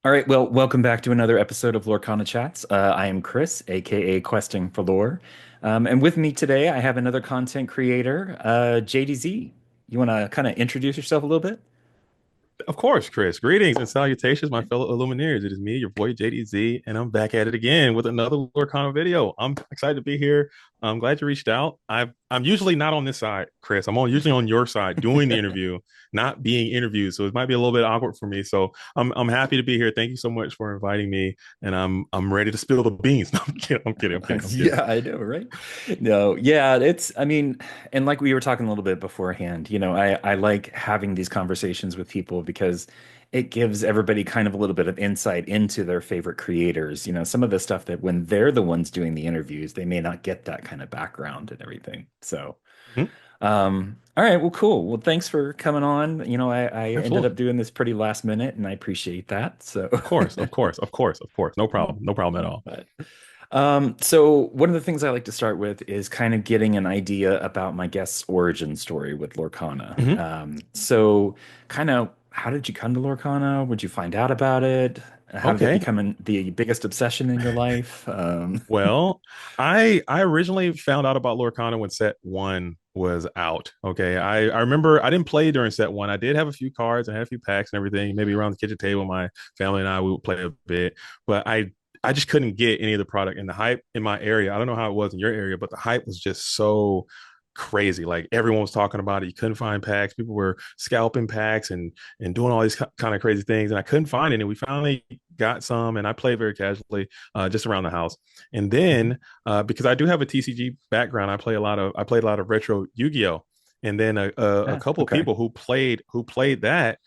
All right, well, welcome back to another episode of LorcanaChats. I am Chris, aka Questing for Lore. And with me today, I have another content creator, JDZ. You want to kind of introduce yourself a little bit? Of course, Chris. Greetings and salutations, my fellow Illuminaries. It is me, your boy JDZ, and I'm back at it again with another Lorcana video. I'm excited to be here. I'm glad you reached out. I'm usually not on this side, Chris. Usually on your side doing the interview, not being interviewed. So it might be a little bit awkward for me. So I'm happy to be here. Thank you so much for inviting me, and I'm ready to spill the beans. No, I'm kidding. I'm kidding. I'm kidding. I'm kidding. Yeah, I know, right? No, yeah, I mean, and like we were talking a little bit beforehand, I like having these conversations with people because it gives everybody kind of a little bit of insight into their favorite creators. Some of the stuff that when they're the ones doing the interviews, they may not get that kind of background and everything. So, Mhm. all right, well, cool. Well, thanks for coming on. I ended Absolutely. up doing this pretty last minute, and I appreciate that. So, Of course. Of course. Of course. Of course. No problem. No problem at all. but so one of the things I like to start with is kind of getting an idea about my guest's origin story with Lorcana. Mhm. So kind of how did you come to Lorcana? Would you find out about it? How did it Okay. become the biggest obsession in your life? Well, I originally found out about Lorcana when set one was out. Okay. I remember I didn't play during set one. I did have a few cards, I had a few packs and everything. Maybe around the kitchen table, my family and I we would play a bit, but I just couldn't get any of the product and the hype in my area. I don't know how it was in your area, but the hype was just so crazy. Like everyone was talking about it. You couldn't find packs. People were scalping packs and doing all these kind of crazy things. And I couldn't find any. We finally got some, and I played very casually, just around the house. And Mhm. then because I do have a TCG background, I played a lot of retro Yu-Gi-Oh. And then a Yeah, couple of okay. people who played that,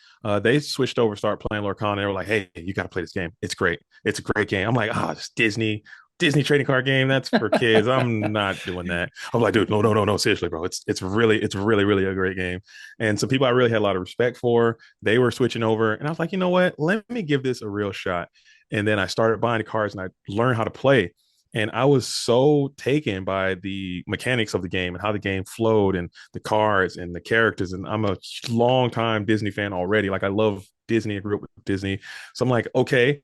they switched over, start playing Lorcana. They were like, "Hey, you got to play this game. It's great. It's a great game." I'm like, "Ah, oh, it's Disney trading card game. That's for kids. I'm not doing that." I'm like, "Dude, no, no, no, no. Seriously, bro. It's really, really a great game." And some people I really had a lot of respect for, they were switching over, and I was like, you know what? Let me give this a real shot. And then I started buying the cards, and I learned how to play. And I was so taken by the mechanics of the game and how the game flowed and the cards and the characters. And I'm a long time Disney fan already. Like I love Disney. I grew up with Disney. So I'm like, okay,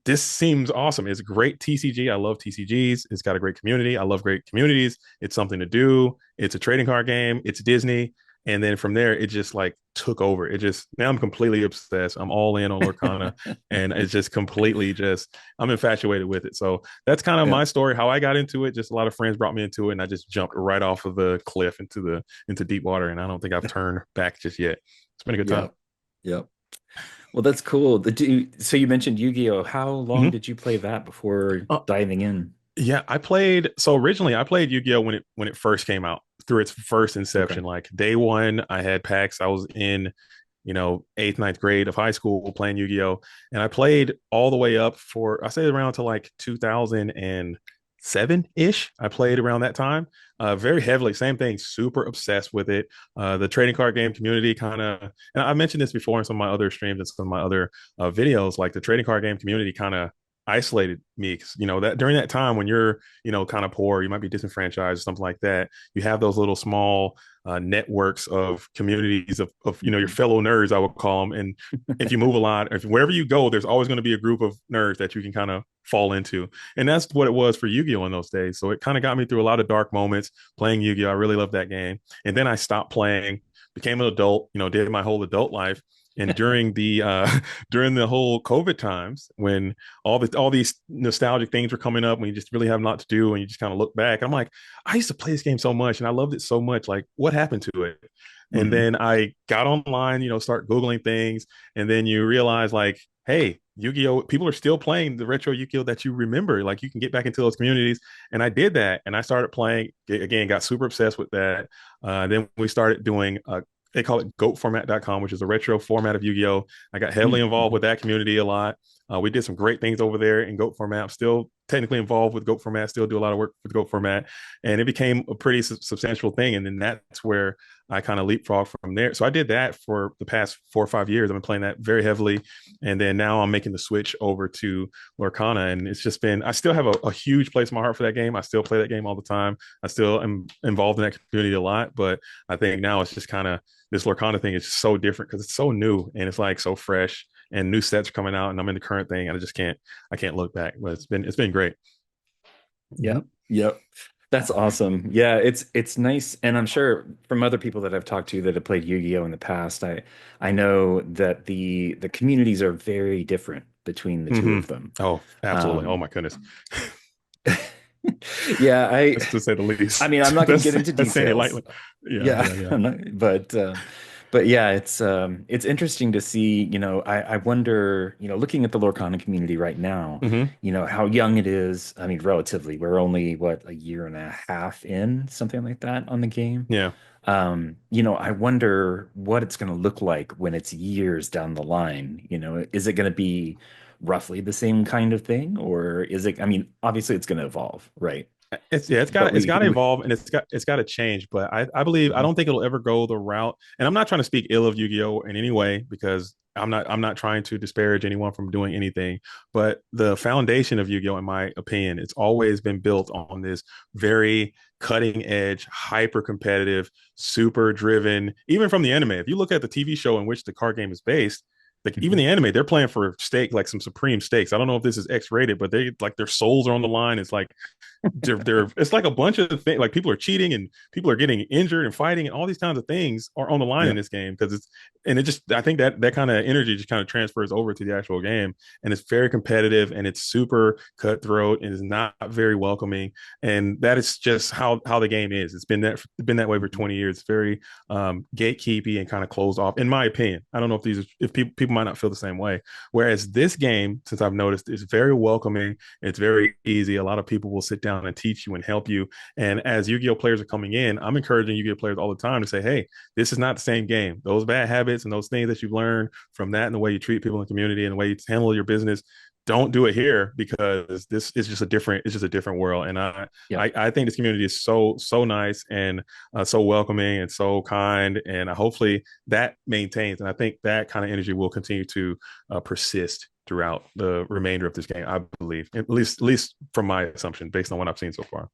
this seems awesome. It's a great TCG. I love TCGs. It's got a great community. I love great communities. It's something to do. It's a trading card game. It's Disney. And then from there, it just like took over. It just now I'm completely obsessed. I'm all in on Lorcana, and it's just completely just I'm infatuated with it. So that's kind of Yeah. my story. How I got into it. Just a lot of friends brought me into it, and I just jumped right off of the cliff into deep water. And I don't think I've turned back just yet. It's been a good time. Yep. Yep. Well, that's cool. So you mentioned Yu-Gi-Oh! How long Mm-hmm. did you play that before diving in? Yeah, I played. So originally, I played Yu-Gi-Oh when it first came out through its first Okay. inception. Like day one, I had packs. I was in, eighth, ninth grade of high school playing Yu-Gi-Oh, and I played all the way up for I say around to like 2007 ish. I played around that time, very heavily. Same thing, super obsessed with it. The trading card game community kind of, and I mentioned this before in some of my other streams and some of my other videos. Like the trading card game community kind of isolated me because that during that time when you're kind of poor, you might be disenfranchised or something like that, you have those little small networks of communities of your Mhm. fellow nerds, I would call them. And if you move a lot, if wherever you go, there's always going to be a group of nerds that you can kind of fall into, and that's what it was for Yu-Gi-Oh in those days. So it kind of got me through a lot of dark moments playing Yu-Gi-Oh. I really loved that game, and then I stopped playing, became an adult, did my whole adult life. And during the during the whole COVID times, when all these nostalgic things were coming up, when you just really have a lot to do, and you just kind of look back, I'm like, I used to play this game so much, and I loved it so much. Like, what happened to it? And Mhm. then I got online, start googling things, and then you realize, like, hey, Yu-Gi-Oh! People are still playing the retro Yu-Gi-Oh! That you remember. Like, you can get back into those communities, and I did that, and I started playing again. Got super obsessed with that. Then we started doing they call it goatformat.com, which is a retro format of Yu-Gi-Oh! I got heavily involved Mhm. with that community a lot. We did some great things over there in Goat Format. I'm still technically involved with Goat Format, still do a lot of work with Goat Format. And it became a pretty substantial thing. And then that's where I kind of leapfrog from there. So I did that for the past 4 or 5 years. I've been playing that very heavily. And then now I'm making the switch over to Lorcana. And it's just been, I still have a huge place in my heart for that game. I still play that game all the time. I still am involved in that community a lot. But I think now it's just kind of, this Lorcana thing is just so different because it's so new and it's like so fresh and new sets are coming out, and I'm in the current thing, and I can't look back. But it's been great. Yep. Yep. That's awesome. Yeah, it's nice, and I'm sure from other people that I've talked to that have played Yu-Gi-Oh in the past, I know that the communities are very different between the two Hmm. of them. Oh, absolutely. Oh Um, my goodness. yeah, That's to say the I least. mean, I'm not going to get into That's saying it details. lightly. Yeah, Yeah, yeah, yeah. I'm not, but yeah, it's interesting to see, I wonder, looking at the Lorcana community right now, Hmm. how young it is. I mean, relatively, we're only what, a year and a half in, something like that on the game. Yeah. I wonder what it's going to look like when it's years down the line. Is it going to be roughly the same kind of thing, or is it, I mean, obviously it's going to evolve, right? But It's got to evolve and it's got to change. But I believe I Mhm. don't think it'll ever go the route. And I'm not trying to speak ill of Yu-Gi-Oh in any way because I'm not trying to disparage anyone from doing anything. But the foundation of Yu-Gi-Oh, in my opinion, it's always been built on this very cutting edge, hyper competitive, super driven. Even from the anime, if you look at the TV show in which the card game is based, like even Mhm. the anime, they're playing for stake, like some supreme stakes. I don't know if this is X rated, but they like their souls are on the line. It's like it's like a bunch of things, like people are cheating and people are getting injured and fighting and all these kinds of things are on the line in Yeah. this game because it's and it just I think that kind of energy just kind of transfers over to the actual game, and it's very competitive and it's super cutthroat and is not very welcoming, and that is just how the game is. It's been that way for Mhm. 20 years. It's very gatekeepy and kind of closed off in my opinion. I don't know if if people might not feel the same way, whereas this game, since I've noticed, is very welcoming. It's very easy. A lot of people will sit down and teach you and help you. And as Yu-Gi-Oh players are coming in, I'm encouraging Yu-Gi-Oh players all the time to say, hey, this is not the same game. Those bad habits and those things that you've learned from that and the way you treat people in the community and the way you handle your business, don't do it here because this is just a different world. And Yep. I think this community is so nice and so welcoming and so kind. And hopefully that maintains. And I think that kind of energy will continue to persist throughout the remainder of this game. I believe, at least from my assumption, based on what I've seen so far.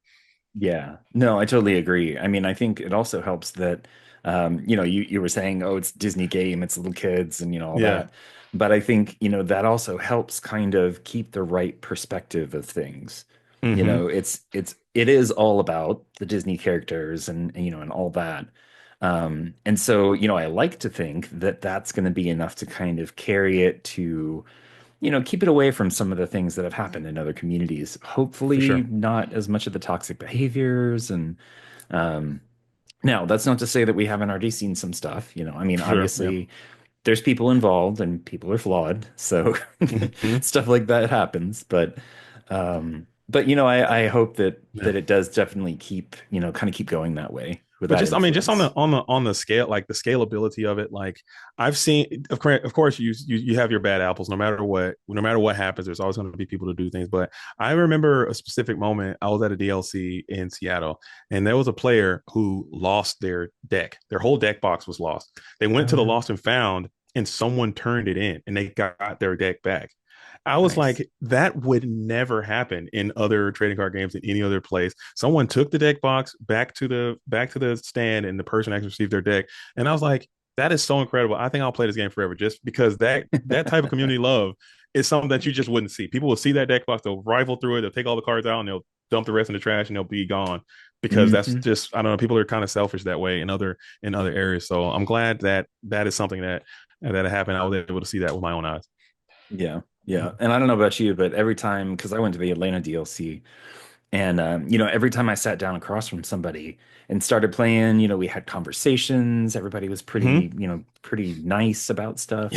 Yeah. No, I totally agree. I mean, I think it also helps that, you were saying, oh, it's Disney game, it's little kids and, all Yeah. that. But I think, that also helps kind of keep the right perspective of things. Hmm. It is all about the Disney characters and all that. And so, I like to think that that's going to be enough to kind of carry it to keep it away from some of the things that have happened in other communities. For Hopefully, sure. not as much of the toxic behaviors. And um, now, that's not to say that we haven't already seen some stuff. I mean, For sure. Yeah. obviously, there's people involved and people are flawed, so Hmm. stuff like that happens. But I hope Yeah. that it does definitely keep kind of keep going that way with But that just I mean, just influence. on the scale, like the scalability of it, like I've seen, of course, you have your bad apples. No matter what happens, there's always going to be people to do things. But I remember a specific moment. I was at a DLC in Seattle, and there was a player who lost their deck. Their whole deck box was lost. They went Oh to the no, lost and found, and someone turned it in, and they got their deck back. I was nice. like, that would never happen in other trading card games in any other place. Someone took the deck box back to the stand, and the person actually received their deck. And I was like, that is so incredible. I think I'll play this game forever just because that type of community love is something that you just wouldn't see. People will see that deck box, they'll rifle through it, they'll take all the cards out, and they'll dump the rest in the trash, and they'll be gone because that's Hmm. just I don't know. People are kind of selfish that way in other areas. So I'm glad that that is something that happened. I was able to see that with my own eyes. Yeah, yeah. And I don't know about you, but every time, because I went to the Atlanta DLC, and every time I sat down across from somebody and started playing, we had conversations. Everybody was Hmm. pretty nice about stuff.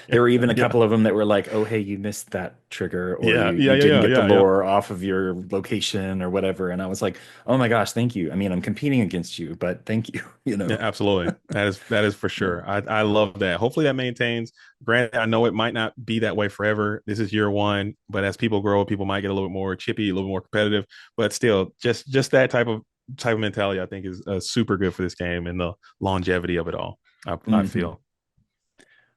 There were even a Yeah. couple of them that were like, "Oh, hey, you missed that trigger, or Yeah, you didn't get the yeah. lore off of your location or whatever." And I was like, "Oh my gosh, thank you. I mean, I'm competing against you, but thank you." Yeah, absolutely. That is for Yeah. sure. I love that. Hopefully that maintains. Granted, I know it might not be that way forever. This is year one, but as people grow, people might get a little bit more chippy, a little more competitive. But still, just that type of mentality, I think, is super good for this game and the longevity of it all. I Hmm. feel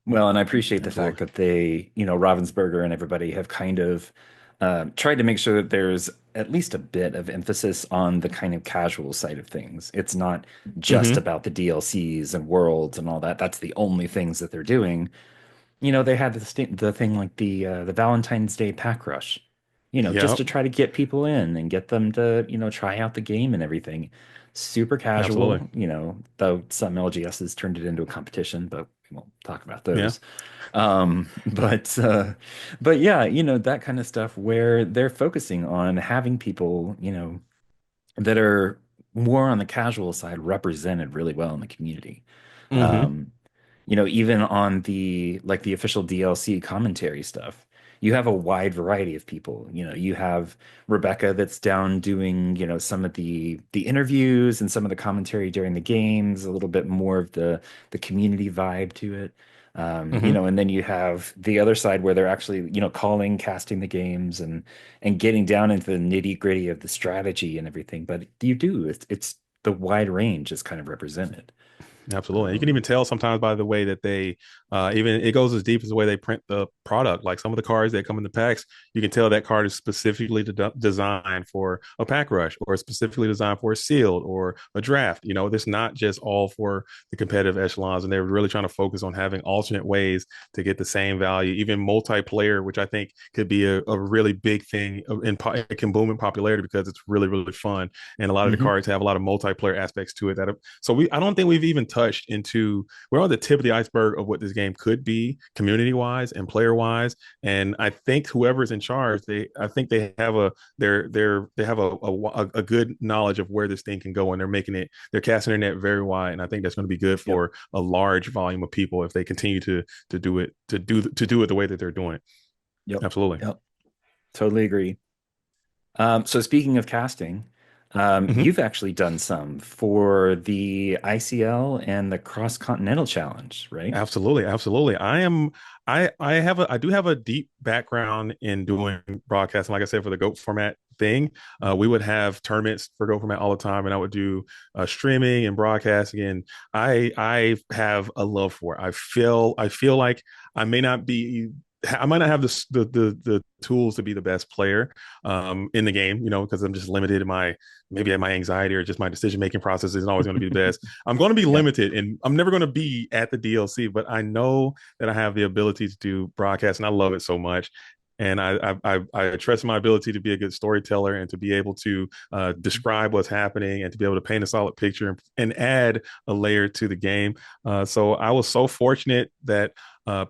Well, and I appreciate the fact absolutely. that they, Ravensburger and everybody have kind of tried to make sure that there's at least a bit of emphasis on the kind of casual side of things. It's not just Hmm. about the DLCs and worlds and all that. That's the only things that they're doing. they had the thing like the Valentine's Day pack rush, just Yep, to try to get people in and get them to, try out the game and everything. Super absolutely. casual, though some LGSs turned it into a competition, but we won't talk about Yeah. those. But yeah, that kind of stuff where they're focusing on having people, that are more on the casual side represented really well in the community. Hmm. Um, even on the official DLC commentary stuff, you have a wide variety of people. You have Rebecca that's down doing, some of the interviews and some of the commentary during the games, a little bit more of the community vibe to it. Hmm. And then you have the other side where they're actually, calling, casting the games and getting down into the nitty-gritty of the strategy and everything. But you do, it's the wide range is kind of represented. Absolutely. And you can Um, even tell sometimes by the way that they, even it goes as deep as the way they print the product. Like some of the cards that come in the packs, you can tell that card is specifically designed for a pack rush or specifically designed for a sealed or a draft. It's not just all for the competitive echelons. And they're really trying to focus on having alternate ways to get the same value, even multiplayer, which I think could be a really big thing it can boom in popularity because it's really, really fun. And a lot of the mhm. cards have a lot of multiplayer aspects to it that I don't think we've even touched into we're on the tip of the iceberg of what this game could be community wise and player wise. And I think whoever's in charge, I think they have they have a good knowledge of where this thing can go, and they're casting their net very wide. And I think that's going to be good Yep. for a large volume of people if they continue to do it to do it the way that they're doing it. Yep. Absolutely. Yep. Totally agree. So speaking of casting, Mm-hmm. you've actually done some for the ICL and the Cross Continental Challenge, right? Absolutely, absolutely. I do have a deep background in doing broadcasting. Like I said, for the GOAT format thing, we would have tournaments for GOAT format all the time, and I would do streaming and broadcasting. And I have a love for it. I feel like I may not be. I might not have the tools to be the best player in the game, because I'm just limited in my anxiety or just my decision making process isn't always going to be the best. I'm going to be Yep. limited and I'm never going to be at the DLC, but I know that I have the ability to do broadcast and I love it so much. And I trust my ability to be a good storyteller and to be able to describe what's happening and to be able to paint a solid picture and add a layer to the game. So I was so fortunate that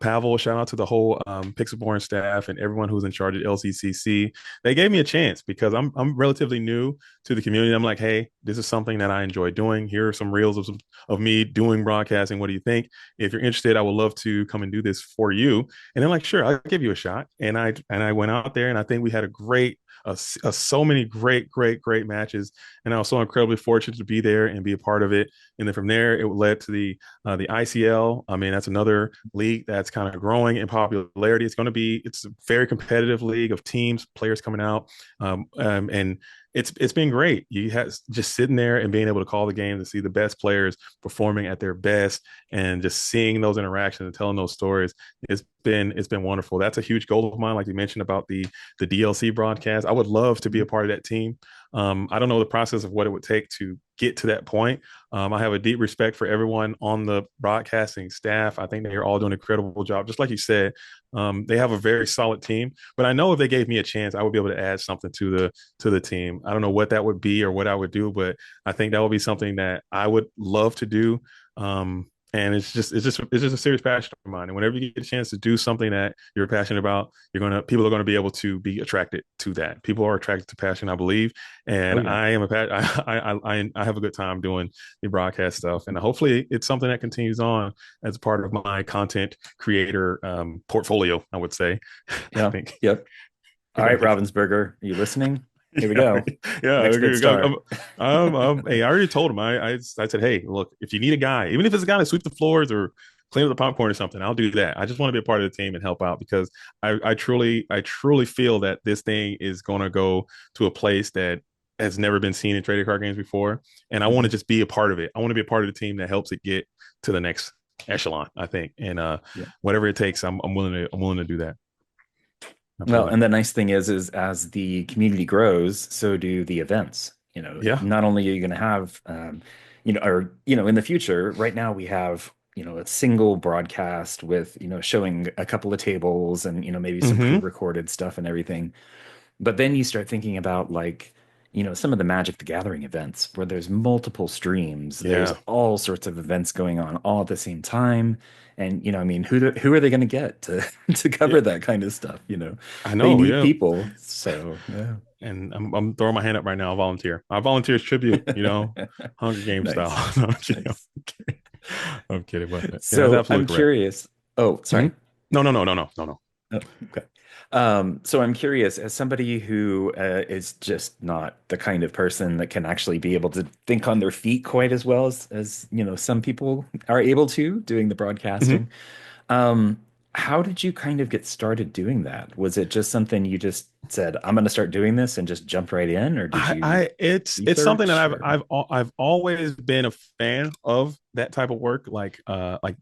Pavel, shout out to the whole Pixelborn staff and everyone who's in charge at LCCC. They gave me a chance because I'm relatively new to the community. I'm like, hey, this is something that I enjoy doing. Here are some reels of me doing broadcasting. What do you think? If you're interested, I would love to come and do this for you. And they're like, sure, I'll give you a shot. And I went out there and I think we had so many great matches. And I was so incredibly fortunate to be there and be a part of it. And then from there, it led to the ICL. I mean, that's another league that's kind of growing in popularity. It's a very competitive league of teams, players coming out, and it's been great. You have just sitting there and being able to call the game to see the best players performing at their best, and just seeing those interactions and telling those stories. It's been wonderful. That's a huge goal of mine, like you mentioned about the DLC broadcast. I would love to be a Mhm. part of that team. I don't know the process of what it would take to get to that point. I have a deep respect for everyone on the broadcasting staff. I think they're all doing an incredible job. Just like you said, they have a very solid team. But I know if they gave me a chance, I would be able to add something to the team. I don't know what that would be or what I would do, but I think that would be something that I would love to do. And it's just a serious passion of mine. And whenever you get a chance to do something that you're passionate about, people are gonna be able to be attracted to that. People are attracted to passion, I believe, Oh and yeah. I have a good time doing the broadcast stuff, and hopefully it's something that continues on as part of my content creator portfolio. I would say, I Yeah. think. Yep. All right, Like, Ravensburger, are you listening? Here we yeah, go. yeah. Next big star. Hey, I already told him. I said, hey, look, if you need a guy, even if it's a guy to sweep the floors or clean up the popcorn or something, I'll do that. I just want to be a part of the team and help out because I truly feel that this thing is going to go to a place that has never been seen in trading card games before, and I want to Mhm. just be a part of it. I want to be a part of the team that helps it get to the next echelon. I think, and Yeah. whatever it takes, I'm willing to do that. Well, Absolutely. and the nice thing is as the community grows, so do the events. Yeah. Not only are you going to have, or in the future, right now we have a single broadcast with, showing a couple of tables and, maybe some Hmm. pre-recorded stuff and everything. But then you start thinking about like, some of the Magic the Gathering events where there's multiple streams, there's Yeah, all sorts of events going on all at the same time. And, I mean, who are they going to get to to yeah, cover that kind of stuff? I They know. need Yeah, people. So, yeah. and I'm throwing my hand up right now. I'll volunteer. I volunteer as tribute. Hunger Games style. Nice. No, I'm kidding. I'm Nice. kidding. I'm kidding, but yeah, that's So I'm absolutely correct. curious. Oh, Hmm. sorry. No, no, no, no, no, no, no. Oh, okay. So I'm curious, as somebody who is just not the kind of person that can actually be able to think on their feet quite as well as some people are able to doing the Hmm. broadcasting. Um, how did you kind of get started doing that? Was it just something you just said, I'm going to start doing this and just jump right in, or did you It's something that research I've or? I've I've always been a fan of that type of work, like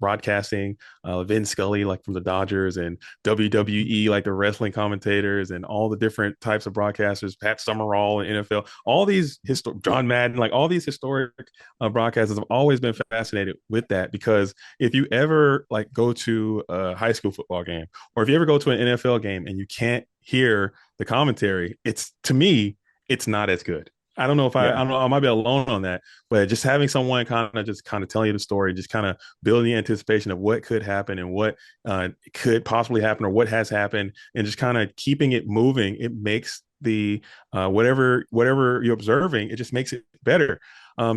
broadcasting, Vin Scully, like from the Dodgers, and WWE, like the wrestling commentators, and all the different types of broadcasters, Pat Summerall and NFL, all these John Madden, like all these historic broadcasters. I've always been fascinated with that because if you ever like go to a high school football game, or if you ever go to an NFL game and you can't hear the commentary, it's to me it's not as good. I Yeah. don't know, I might be alone on that, but just having someone kind of telling you the story, just kind of building the anticipation of what could happen and what could possibly happen or what has happened, and just kind of keeping it moving, it makes the whatever you're observing, it just makes it better.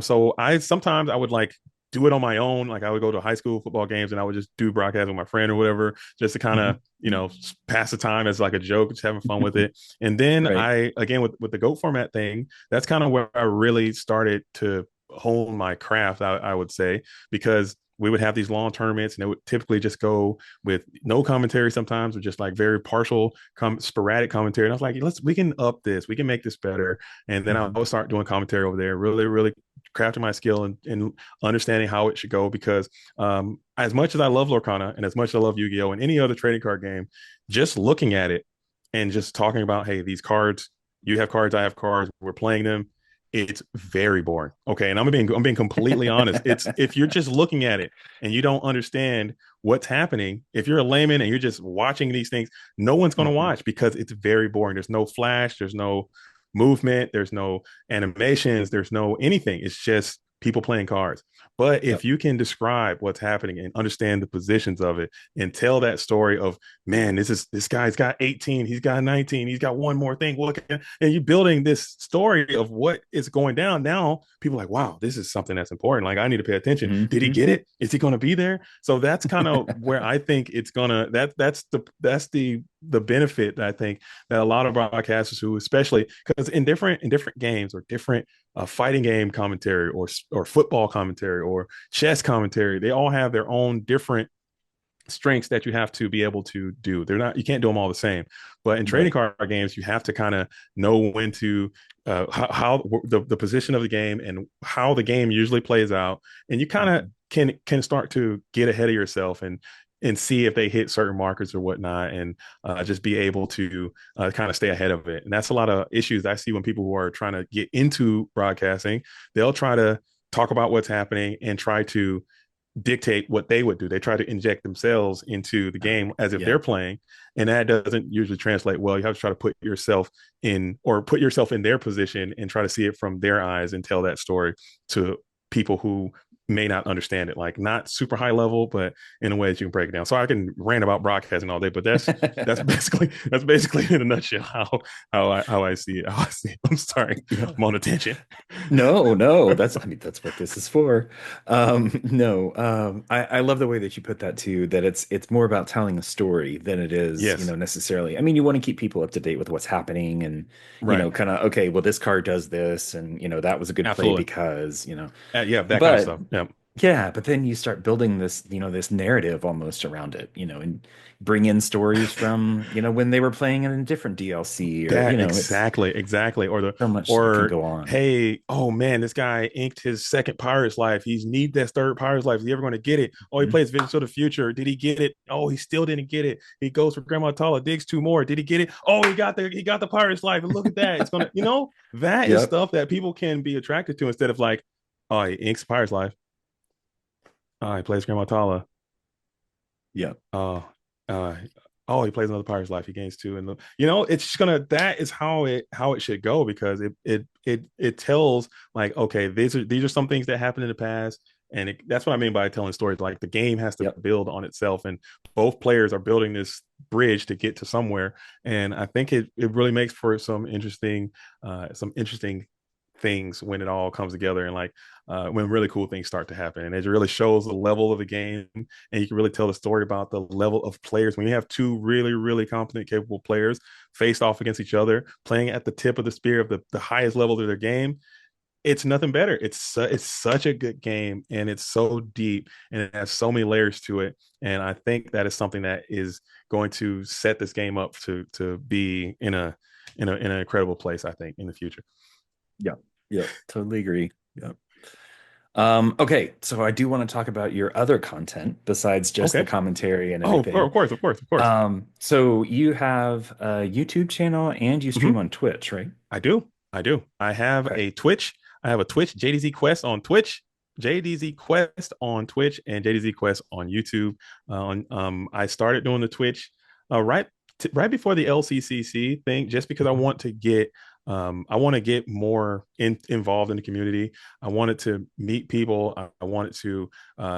So I sometimes I would like do it on my own. Like I would go to high school football games and I would just do broadcast with my friend or whatever, just to kind of, Mhm. pass the time as like a joke, just having fun with it. And then Right. again, with the GOAT format thing, that's kind of where I really started to hone my craft, I would say, because we would have these long tournaments and it would typically just go with no commentary sometimes, or just like very partial, sporadic commentary. And I was like, we can up this, we can make this better. And then I Mhm. would start doing commentary over there, really, really crafting my skill and understanding how it should go. Because as much as I love Lorcana and as much as I love Yu-Gi-Oh! And any other trading card game, just looking at it and just talking about, hey, these cards, you have cards, I have cards, we're playing them. It's very boring. Okay. And I'm being completely honest. It's if you're just looking at it and you don't understand what's happening, if you're a layman and you're just watching these things, no one's going to Mhm. watch because it's very boring. There's no flash, there's no movement, there's no animations, there's no anything. It's just people playing cards. But if Yep. you can describe what's happening and understand the positions of it and tell that story of, man, this guy's got 18, he's got 19, he's got one more thing. Look, and you building this story of what is going down. Now people are like, wow, this is something that's important. Like I need to pay attention. Did he Mhm. get it? Is he going to be there? So that's kind of where I think it's gonna that's the benefit that I think that a lot of broadcasters who, especially because in different games or different fighting game commentary or football commentary or chess commentary, they all have their own different strengths that you have to be able to do. They're not, you can't do them all the same. But in trading Right. card games, you have to kind of know when to how the position of the game and how the game usually plays out, and you kind of Mhm. can start to get ahead of yourself and see if they hit certain markers or whatnot, and just be able to kind of stay ahead of it. And that's a lot of issues I see when people who are trying to get into broadcasting. They'll try to talk about what's happening and try to dictate what they would do. They try to inject themselves into the game as if Yeah. they're playing, and that doesn't usually translate well. You have to try to put yourself in, or put yourself in their position and try to see it from their eyes and tell that story to people who may not understand it, like not super high level, but in a way that you can break it down. So I can rant about broadcasting all day, but that's basically in a nutshell how I see it. How I see it. I'm sorry, Yeah. I'm on a tangent. No, no, I mean, that's what this is for. No, I love the way that you put that too, that it's more about telling a story than it is, Yes, necessarily. I mean, you want to keep people up to date with what's happening and, right, kind of, okay, well, this card does this and, that was a good play absolutely. because, Yeah, that kind of but stuff. Yeah. yeah, but then you start building this, this narrative almost around it, and bring in stories from, when they were playing in a different DLC or, That it's exactly. so much that can Or go on. hey, oh man, this guy inked his second Pirate's Life. He's need that third Pirate's Life. Is he ever going to get it? Oh, he Mhm. plays Visions of the Future. Did he get it? Oh, he still didn't get it. He goes for Grandma Tala, digs two more. Did he get it? Oh, he got the Pirate's Life. And look at that. It's gonna, that is Yep. stuff that people can be attracted to instead of like, oh, he inks Pirate's Life. He plays Grandma Tala. Yeah. Uh, uh, oh, he plays another Pirate's Life. He gains two, and it's just gonna. That is how it should go because it tells like, okay, these are some things that happened in the past, and that's what I mean by telling stories. Like the game has to Yep. build on itself, and both players are building this bridge to get to somewhere. And I think it really makes for some interesting things when it all comes together and like when really cool things start to happen and it really shows the level of the game and you can really tell the story about the level of players when you have two really really competent capable players faced off against each other playing at the tip of the spear of the highest level of their game. It's nothing better. It's such a good game and it's so deep and it has so many layers to it and I think that is something that is going to set this game up to be in an incredible place I think in the future. Yep. Yep. Totally agree. Yep. Okay, so I do want to talk about your other content besides just the Okay. commentary and Oh, everything. of course, of course, of course. So you have a YouTube channel and you stream Mhm. on Twitch, right? I do. I do. I have Okay. a Twitch. I have a Twitch, JDZ Quest on Twitch, JDZ Quest on Twitch, and JDZ Quest on YouTube. I started doing the Twitch right before the LCCC thing, just because Mhm. I want to get more involved in the community. I wanted to meet people. I wanted to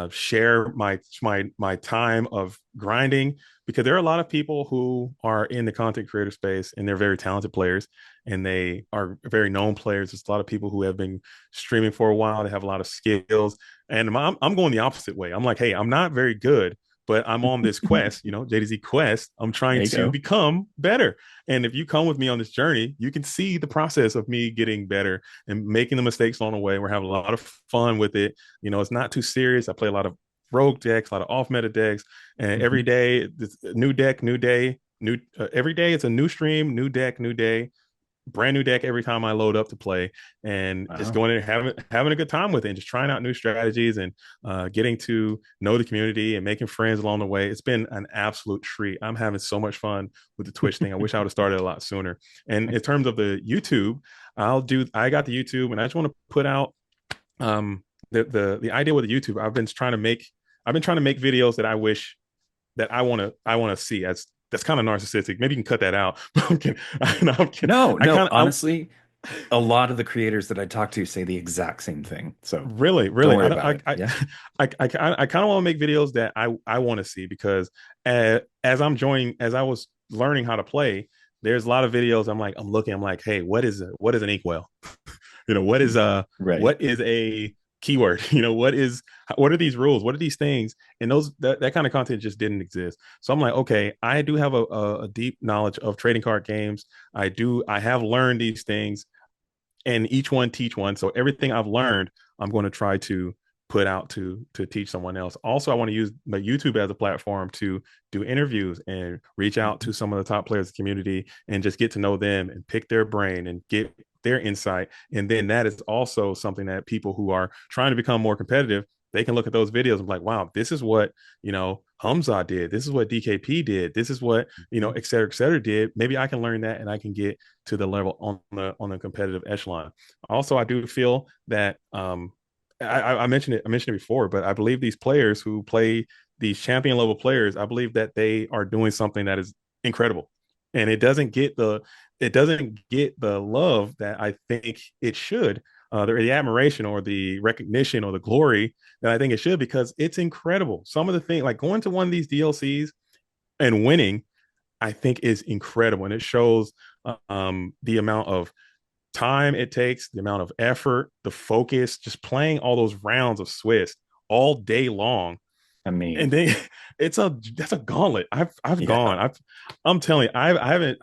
share my time of grinding because there are a lot of people who are in the content creator space and they're very talented players and they are very known players. There's a lot of people who have been streaming for a while. They have a lot of skills. And I'm going the opposite way. I'm like, hey, I'm not very good, but I'm on this quest, JDZ Quest. I'm trying There you to go. become better. And if you come with me on this journey, you can see the process of me getting better and making the mistakes along the way. We're having a lot of fun with it. It's not too serious. I play a lot of rogue decks, a lot of off meta decks, and every Mhm. day it's a new deck, new day, new every day it's a new stream, new deck, new day, brand new deck every time I load up to play, and just Wow. going in and having a good time with it, and just trying out new strategies and getting to know the community and making friends along the way. It's been an absolute treat. I'm having so much fun with the Twitch thing. I wish I would have started a lot sooner. And in terms of the YouTube, I got the YouTube, and I just want to put out the idea with the YouTube. I've been trying to make videos that I wish that I want to see as that's kind of narcissistic. Maybe you can cut that out. I'm kidding. No, I'm kidding. No, I no, kind of honestly, a lot of the creators that I talk to say the exact same thing. So really, don't really, worry I don't, about it. I, Yeah. I kind of want to make videos that I want to see because as I was learning how to play, there's a lot of videos. I'm like, hey, what is an inkwell? Right. What is a keyword? What are these rules? What are these things? And that kind of content just didn't exist. So I'm like, okay, I do have a deep knowledge of trading card games. I have learned these things and each one teach one. So everything I've learned, I'm going to try to put out to teach someone else. Also, I want to use my YouTube as a platform to do interviews and reach out Mhm. to some of the top players of the community and just get to know them and pick their brain and get their insight. And then that is also something that people who are trying to become more competitive, they can look at those videos and be like, wow, this is what, Hamza did. This is what DKP did. This is what, Mhm. et cetera did. Maybe I can learn that and I can get to the level on the competitive echelon. Also, I do feel that I mentioned it. I mentioned it before, but I believe these players who play these champion level players, I believe that they are doing something that is incredible, and it doesn't get the love that I think it should, the admiration or the recognition or the glory that I think it should, because it's incredible. Some of the things, like going to one of these DLCs and winning, I think is incredible, and it shows the amount of time it takes, the amount of effort, the focus, just playing all those rounds of Swiss all day long. I And mean, then that's a gauntlet. I've yeah. gone. I'm telling you, I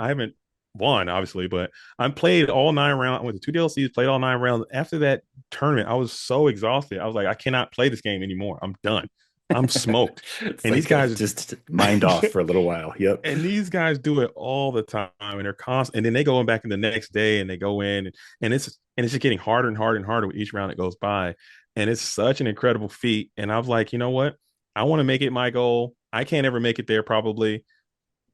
haven't won obviously, but I played all 9 rounds. I went to two DLCs, played all 9 rounds. After that tournament, I was so exhausted. I was like, I cannot play this game anymore. I'm done. I'm smoked. It's And these like guys just mind off for a little while. Yep. and these guys do it all the time and they're constant, and then they go back in the next day and they go in and it's just getting harder and harder and harder with each round that goes by, and it's such an incredible feat. And I was like, you know what, I want to make it my goal. I can't ever make it there probably,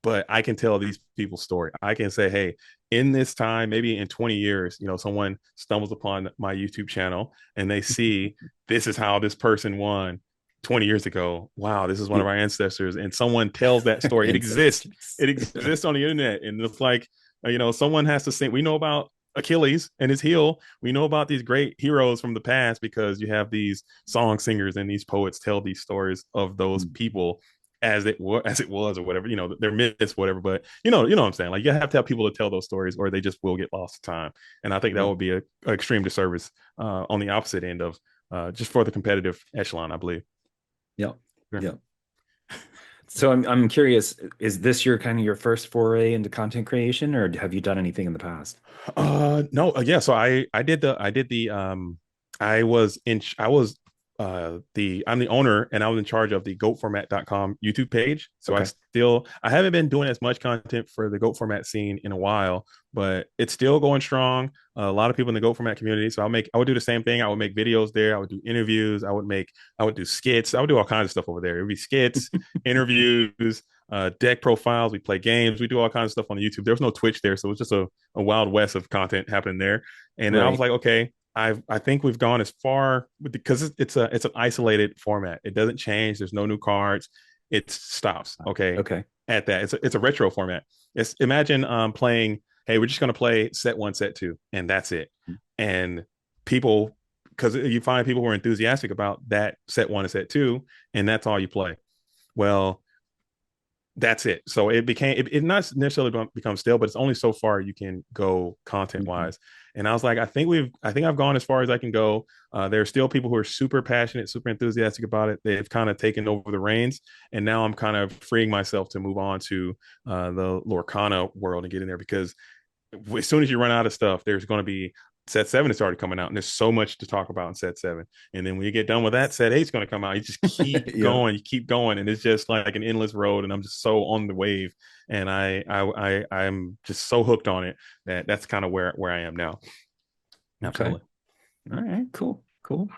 but I can tell these people's story. I can say, hey, in this time, maybe in 20 years, someone stumbles upon my YouTube channel and they see this is how this person won. 20 years ago, wow, this is one Yeah. of our ancestors, and someone tells that story. It exists. Ancestors. It exists on the internet, and it's like, someone has to sing. We know about Achilles and his heel. We know about these great heroes from the past because you have these song singers and these poets tell these stories of those people as it was or whatever, their myths, whatever. But what I'm saying. Like, you have to have people to tell those stories, or they just will get lost to time. And I think that Yep. would be a extreme disservice on the opposite end of just for the competitive echelon, I believe. Yep. Sure. Yep. So I'm curious, is this your kind of your first foray into content creation, or have you done anything in the past? No, yeah. So I was I'm the owner, and I was in charge of the goatformat.com YouTube page. So Okay. I haven't been doing as much content for the goat format scene in a while, but it's still going strong. A lot of people in the goat format community. So I would do the same thing. I would make videos there. I would do interviews. I would do skits. I would do all kinds of stuff over there. It would be skits, interviews, deck profiles. We play games. We do all kinds of stuff on YouTube. There was no Twitch there, so it was just a wild west of content happening there. And then I was Right. like, okay, I think we've gone as far because it's an isolated format. It doesn't change. There's no new cards. It stops. Okay, Okay. at that. It's a retro format. It's imagine playing. Hey, we're just gonna play set one, set two, and that's it. And people, because you find people who are enthusiastic about that set one and set two, and that's all you play. Well, that's it. So it not necessarily become stale, but it's only so far you can go content Mhm. wise. And I was like, I think I've gone as far as I can go. There are still people who are super passionate, super enthusiastic about it. They've kind of taken over the reins, and now I'm kind of freeing myself to move on to the Lorcana world and get in there because as soon as you run out of stuff, there's going to be set seven is already coming out, and there's so much to talk about in set seven. And then when you get done with that, set eight's going to come out. You just Yep. you keep going, and it's just like an endless road. And I'm just so on the wave, and I'm just so hooked on it that that's kind of where I am now. Okay. Absolutely. All right. Cool. Cool.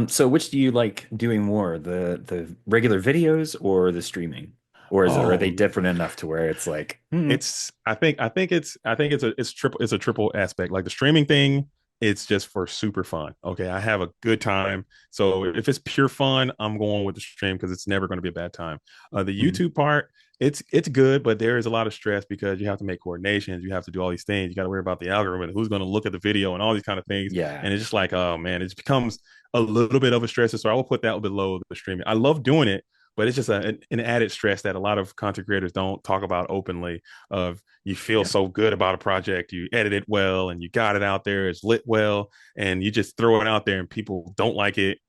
So which do you like doing more, the regular videos or the streaming? Or are they Oh, different enough to where it's like, it's I think it's a triple aspect. Like the streaming thing, it's just for super fun. Okay, I have a good time. So if it's pure fun, I'm going with the stream because it's never going to be a bad time. The Mhm. YouTube part, it's good, but there is a lot of stress because you have to make coordinations, you have to do all these things, you got to worry about the algorithm, who's going to look at the video, and all these kind of things. Yeah. And it's just like, oh man, it just becomes a little bit of a stress. So I will put that below the streaming. I love doing it, but it's just an added stress that a lot of content creators don't talk about openly. Of you feel Yeah. so good about a project, you edit it well, and you got it out there, it's lit well, and you just throw it out there, and people don't like it.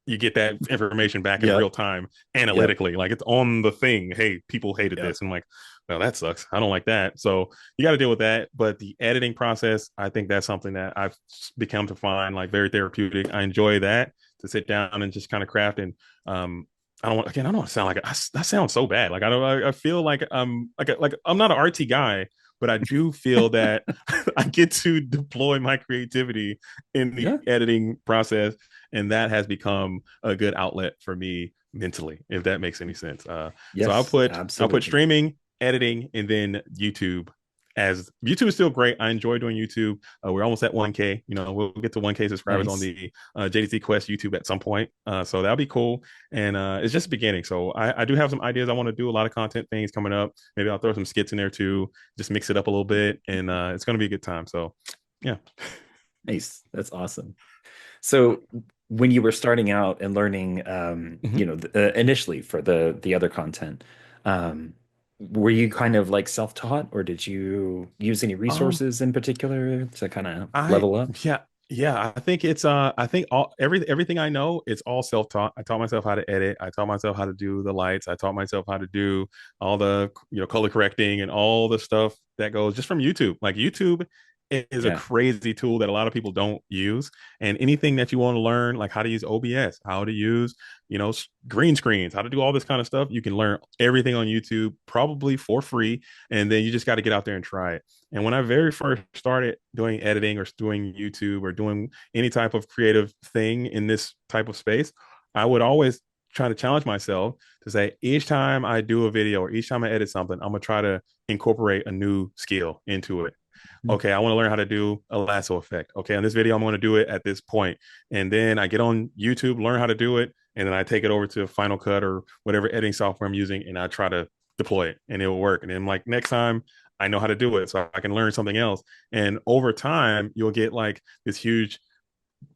You get that information back in real Yep. time, Yep. analytically, like it's on the thing. Hey, people hated Yep. this, and I'm like, well, that sucks. I don't like that. So you got to deal with that. But the editing process, I think that's something that I've become to find like very therapeutic. I enjoy that, to sit down and just kind of craft. And um, I don't want to sound like I sound so bad. Like I feel like like I'm not an artsy guy, but I do feel that I get to deploy my creativity in the Yeah. editing process, and that has become a good outlet for me mentally, if that makes any sense. So Yes, I'll put absolutely. streaming, editing, and then YouTube. As YouTube is still great, I enjoy doing YouTube. We're almost at 1K. We'll get to 1K subscribers on Nice. the JDZ Quest YouTube at some point. So that'll be cool. And it's just the beginning. So I do have some ideas. I want to do a lot of content things coming up. Maybe I'll throw some skits in there too, just mix it up a little bit. And it's going to be a good time. So yeah. Nice. That's awesome. So when you were starting out and learning, Mhm. initially for the other content, um, were you kind of like self-taught, or did you use any Um, resources in particular to kind of I level up? yeah, yeah. I think it's I think everything I know, it's all self-taught. I taught myself how to edit. I taught myself how to do the lights. I taught myself how to do all the color correcting and all the stuff that goes just from YouTube. Like YouTube is a Yeah. crazy tool that a lot of people don't use. And anything that you want to learn, like how to use OBS, how to use, green screens, how to do all this kind of stuff, you can learn everything on YouTube probably for free. And then you just got to get out there and try it. And when I very first started doing editing or doing YouTube or doing any type of creative thing in this type of space, I would always try to challenge myself to say each time I do a video or each time I edit something, I'm gonna try to incorporate a new skill into it. Mhm. Okay, I want to learn how to do a lasso effect. Okay, on this video, I'm going to do it at this point. And then I get on YouTube, learn how to do it. and then I take it over to Final Cut or whatever editing software I'm using, and I try to deploy it, and it will work. And then like next time, I know how to do it, so I can learn something else. And over time, you'll get like this huge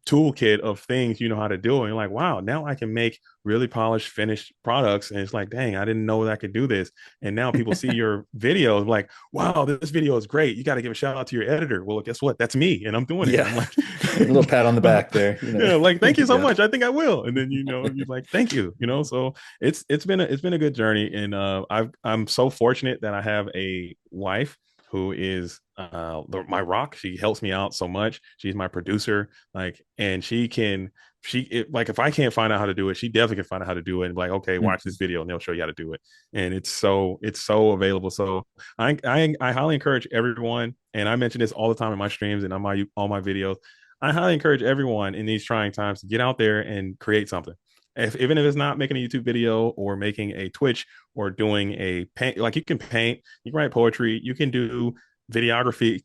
toolkit of things you know how to do. And you're like, wow, now I can make really polished, finished products. And it's like, dang, I didn't know that I could do this. And now people see your videos like, wow, this video is great. You got to give a shout out to your editor. Well, guess what? That's me. And I'm doing it. And Yeah. I'm like, A little pat on the back there, you know. yeah, like, thank you so Yeah. much. I think I will. And then, you're like, thank you, so it's been a good journey. And I'm so fortunate that I have a wife who is my rock. She helps me out so much. She's my producer, like, and like if I can't find out how to do it, she definitely can find out how to do it and be like, okay, watch this Mhm. video and they'll show you how to do it. And it's so available. So I highly encourage everyone, and I mention this all the time in my streams and on my all my videos. I highly encourage everyone in these trying times to get out there and create something. Even if it's not making a YouTube video or making a Twitch or doing a paint, like you can paint, you can write poetry, you can do videography,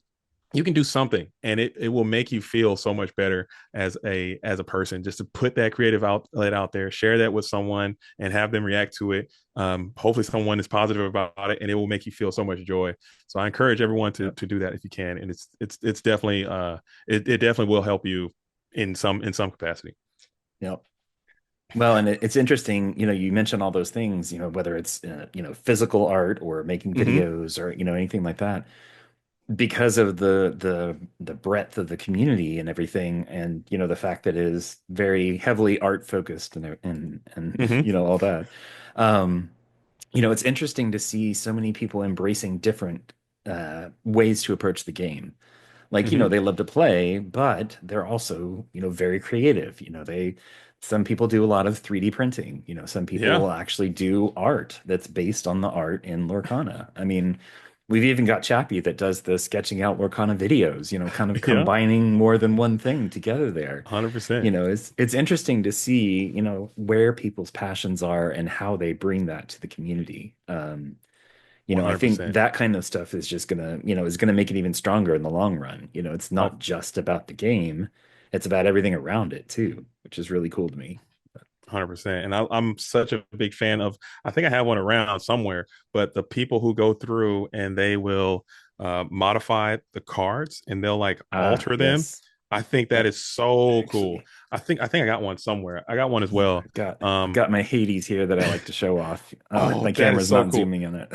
you can do something, and it will make you feel so much better as a person, just to put that creative outlet out there, share that with someone and have them react to it. Hopefully someone is positive about it, and it will make you feel so much joy. So I encourage everyone to Yep. to do that if you can. And it's definitely it definitely will help you in some capacity. Yep. Well, and it's interesting, you mentioned all those things, whether it's, physical art or making Mm-hmm. videos or, anything like that, because of the breadth of the community and everything, and, the fact that it is very heavily art focused and Mm-hmm. all that. Um, it's interesting to see so many people embracing different ways to approach the game. Like, Mm-hmm. they love to play, but they're also, very creative. Some people do a lot of 3D printing. Some people Yeah. will actually do art that's based on the art in Lorcana. I mean, we've even got Chappie that does the sketching out Lorcana videos, kind of Yeah. combining more than one thing together there. 100%. It's interesting to see, where people's passions are and how they bring that to the community. I think 100%. that kind of stuff is just gonna make it even stronger in the long run. It's Oh, not just about the game, it's about everything around it too, which is really cool to me. 100%. And I'm such a big fan of, I think I have one around somewhere, but the people who go through and they will modify the cards and they'll like Ah, alter them. yes. I think that Yep. is so cool. Actually, I think I got one somewhere. I got one as yeah, well. I've got my Hades here that I like to show off. Oh, My that is camera's so not cool. zooming in it.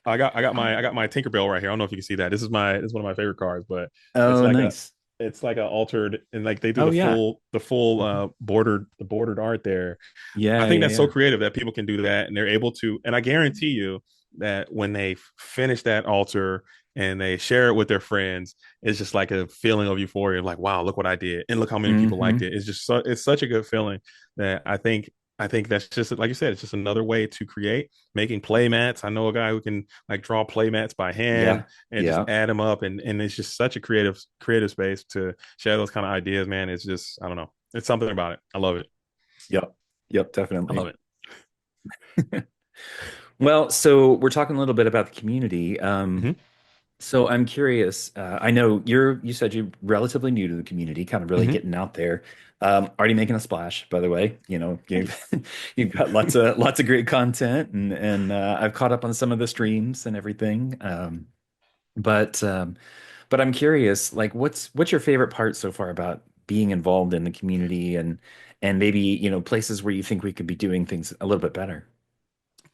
I got my Tinkerbell right here. I don't know if you can see that. This is one of my favorite cards, but it's Oh, like a nice. it's like a altered, and like they do Oh the yeah. full Mhm. bordered art there. I Yeah, think yeah, that's so yeah. creative that people can do that and they're able to. And I guarantee you that when they finish that altar and they share it with their friends, it's just like a feeling of euphoria, like, wow, look what I did. And look how many people liked Hmm. it. it's such a good feeling that I think that's just, like you said, it's just another way to create, making play mats. I know a guy who can like draw play mats by hand Yeah, and just yeah. add them up. And it's just such a creative space to share those kind of ideas, man. It's just, I don't know. It's something about it. I love it. Yep. Yep, I love definitely. it. Well, so we're talking a little bit about the community. Hmm. So I'm curious. I know you said you're relatively new to the community, kind of really Hmm. getting out there. Already making a splash, by the way. Thank you. You've got lots of great content, and I've caught up on some of the streams and everything. But um, but I'm curious, like, what's your favorite part so far about being involved in the community, and maybe places where you think we could be doing things a little bit better.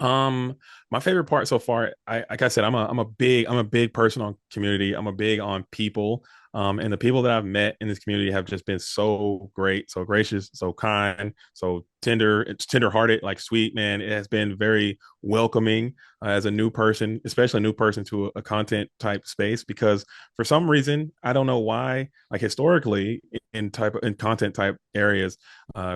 Um, my favorite part so far, like I said, I'm a big person on community. I'm a big on people. And the people that I've met in this community have just been so great, so gracious, so kind, so tender. It's tender-hearted, like sweet, man. It has been very welcoming as a new person, especially a new person to a content type space. Because for some reason, I don't know why, like historically in content type areas,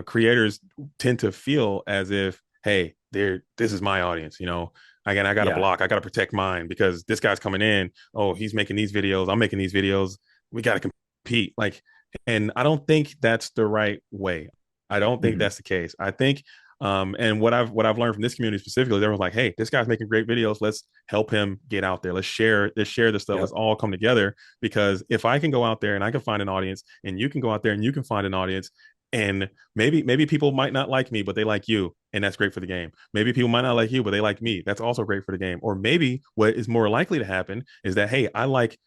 creators tend to feel as if, hey, this is my audience. Again, I got to Yeah. block, I got to protect mine because this guy's coming in. Oh, he's making these videos, I'm making these videos. We got to compete. Like, and I don't think that's the right way. I don't think Hmm. that's the case. I think and what I've learned from this community specifically, they were like, hey, this guy's making great videos. Let's help him get out there. Let's share this stuff. Let's Yep. all come together. Because if I can go out there and I can find an audience, and you can go out there and you can find an audience, And maybe people might not like me, but they like you, and that's great for the game. Maybe people might not like you, but they like me. That's also great for the game. Or maybe what is more likely to happen is that, hey, I like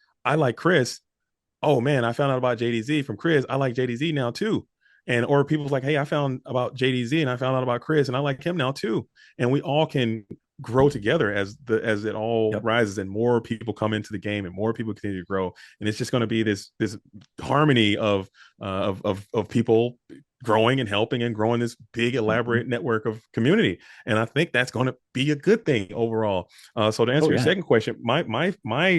Chris. Oh man, I found out about JDZ from Chris. I like JDZ now too. And or people's like, hey, I found about JDZ and I found out about Chris and I like him now too. And we all can grow together as it all Yep. rises and more people come into the game and more people continue to grow. And it's just going to be this harmony of people growing and helping and growing this big Mhm. elaborate network of community. And I think that's going to be a good thing overall. So to Oh answer your yeah. second question, my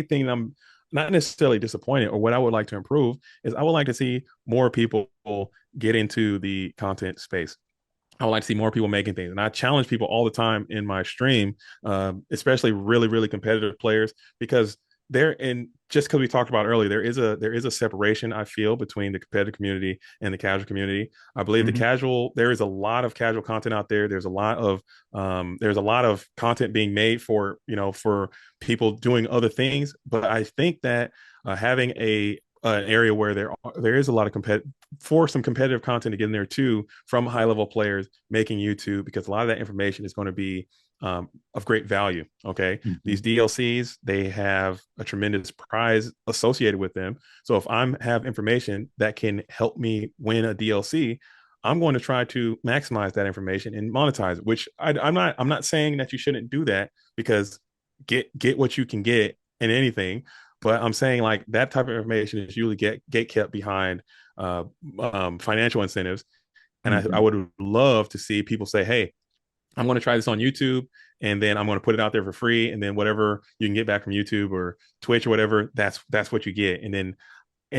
thing I'm not necessarily disappointed, or what I would like to improve is I would like to see more people get into the content space. I would like to see more people making things. And I challenge people all the time in my stream, especially really, really competitive players, because they're in, just because we talked about earlier, there is a separation I feel between the competitive community and the casual community. I believe Hmm. there is a lot of casual content out there. There's a lot of content being made for, for people doing other things. But I think that having an area where there is a lot of for some competitive content to get in there too from high level players making YouTube, because a lot of that information is going to be of great value. Okay. Hmm. These DLCs, they have a tremendous prize associated with them. So if I have information that can help me win a DLC, I'm going to try to maximize that information and monetize it, which I'm not saying that you shouldn't do that, because get what you can get in anything. But I'm saying like that type of information is usually get kept behind uh, financial incentives. And I Hmm. would love to see people say, hey, I'm going to try this on YouTube, and then I'm going to put it out there for free. And then whatever you can get back from YouTube or Twitch or whatever, that's what you get. And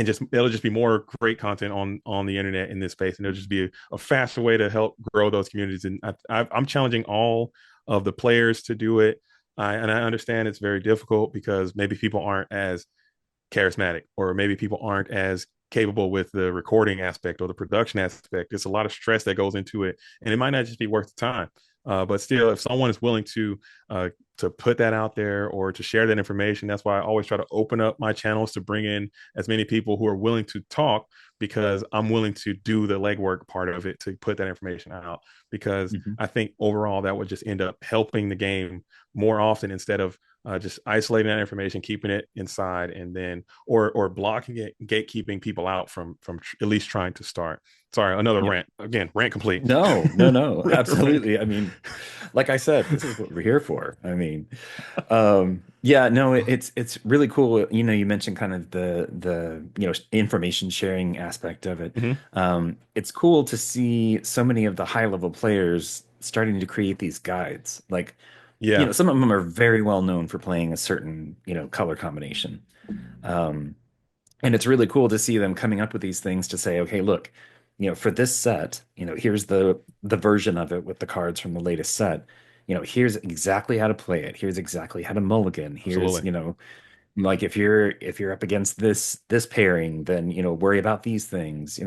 just it'll just be more great content on the internet in this space, and it'll just be a faster way to help grow those communities. And I'm challenging all of the players to do it. And I understand it's very difficult because maybe people aren't as charismatic, or maybe people aren't as capable with the recording aspect or the production aspect. There's a lot of stress that goes into it, and it might not just be worth the time. But still, if someone is willing uh, to put that out there or to share that information, that's why I always try to open up my channels to bring in as many people who are willing to talk, because I'm willing to do the legwork part of it to put that information out. Because Hmm. I think overall that would just end up helping the game more often, instead of just isolating that information, keeping it inside, and then or blocking it, gatekeeping people out from at least trying to start. Sorry, another Yep. rant. Again, rant complete. No, no, no, Rant. absolutely. I mean, like I said, this is what we're here for. I mean, yeah, no, it's really cool. You know, you mentioned kind of the information sharing aspect of it. Mm-hmm. It's cool to see so many of the high level players starting to create these guides. Like, Yeah, some of them are very well known for playing a certain, color combination. Um, and it's really cool to see them coming up with these things to say, okay, look, for this set, here's the version of it with the cards from the latest set. Here's exactly how to play it. Here's exactly how to mulligan. Here's, absolutely. like if you're up against this pairing, then worry about these things.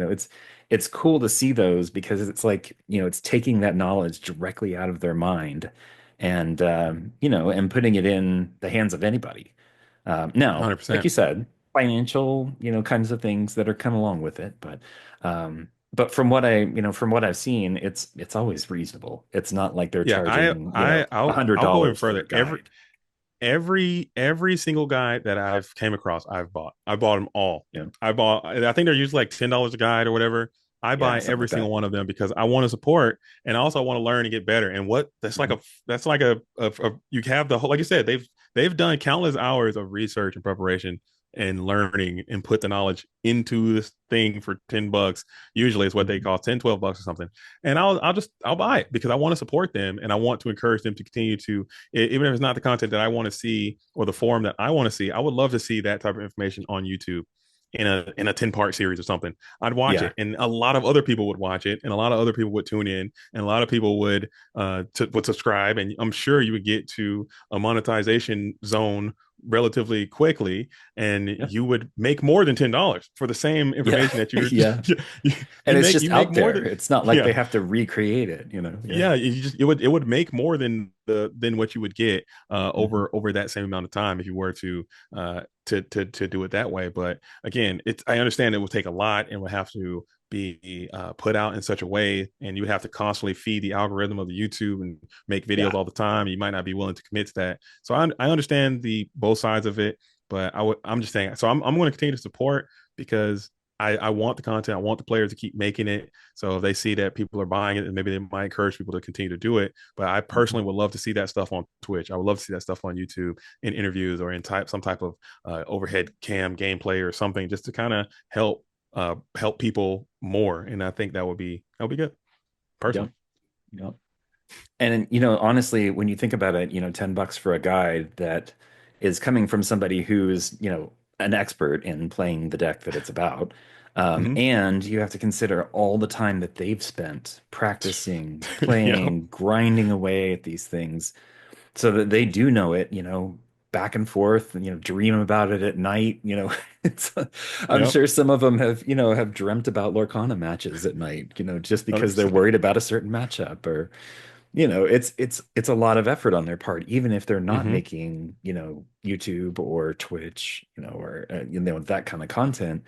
It's cool to see those because it's like, it's taking that knowledge directly out of their mind and and putting it in the hands of anybody. Now, like 100%. you said, financial, kinds of things that are come along with it, but from what I've seen, it's always reasonable. It's not like they're Yeah, I charging, I a I'll hundred I'll go even dollars for further. a Every guide. every every single guide that I've came across, I've bought. I bought them all. Yeah, I think they're usually like $10 a guide or whatever. I yeah, buy something every like that. single one of them because I want to support, and I also want to learn and get better. And what Mhm. that's like a you have the whole, like you said, they've done countless hours of research and preparation and learning and put the knowledge into this thing for $10. Usually it's what they Mhm. cost, 10, $12 or something. And I'll buy it because I want to support them, and I want to encourage them to continue to, even if it's not the content that I want to see or the form that I want to see. I would love to see that type of information on YouTube in a 10-part series or something. I'd watch Yeah. it, and a lot of other people would watch it, and a lot of other people would tune in, and a lot of people would subscribe, and I'm sure you would get to a monetization zone relatively quickly, and Yeah. you would make more than $10 for the same Yeah. information that you're Yeah. you, And it's you just make out more there. than, It's not like yeah. they have to recreate it. Yeah. Yeah, it would make more than what you would get Hmm. over that same amount of time if you were to do it that way. But again, it's I understand it would take a lot and would have to be put out in such a way, and you would have to constantly feed the algorithm of the YouTube and make videos Yeah. all the time. You might not be willing to commit to that. So I understand the both sides of it, but I'm just saying. So I'm going to continue to support because I want the content. I want the players to keep making it. So if they see that people are buying it, and maybe they might encourage people to continue to do it. But I Mhm. personally would love to see that stuff on Twitch. I would love to see that stuff on YouTube in interviews or in some type of overhead cam gameplay or something, just to kind of help people more. And I think that would be good Yep. personally. Yep. And honestly, when you think about it, $10 for a guide that is coming from somebody who's, an expert in playing the deck that it's about. Mm-hmm. And you have to consider all the time that they've spent practicing, Yep. playing, grinding away at these things so that they do know it, back and forth, and, dream about it at night. It's, I'm Yep. sure some of them have dreamt about Lorcana matches at night, just because they're 100%. worried about a certain matchup or it's a lot of effort on their part, even if they're not Mm-hmm. making, YouTube or Twitch, or that kind of content.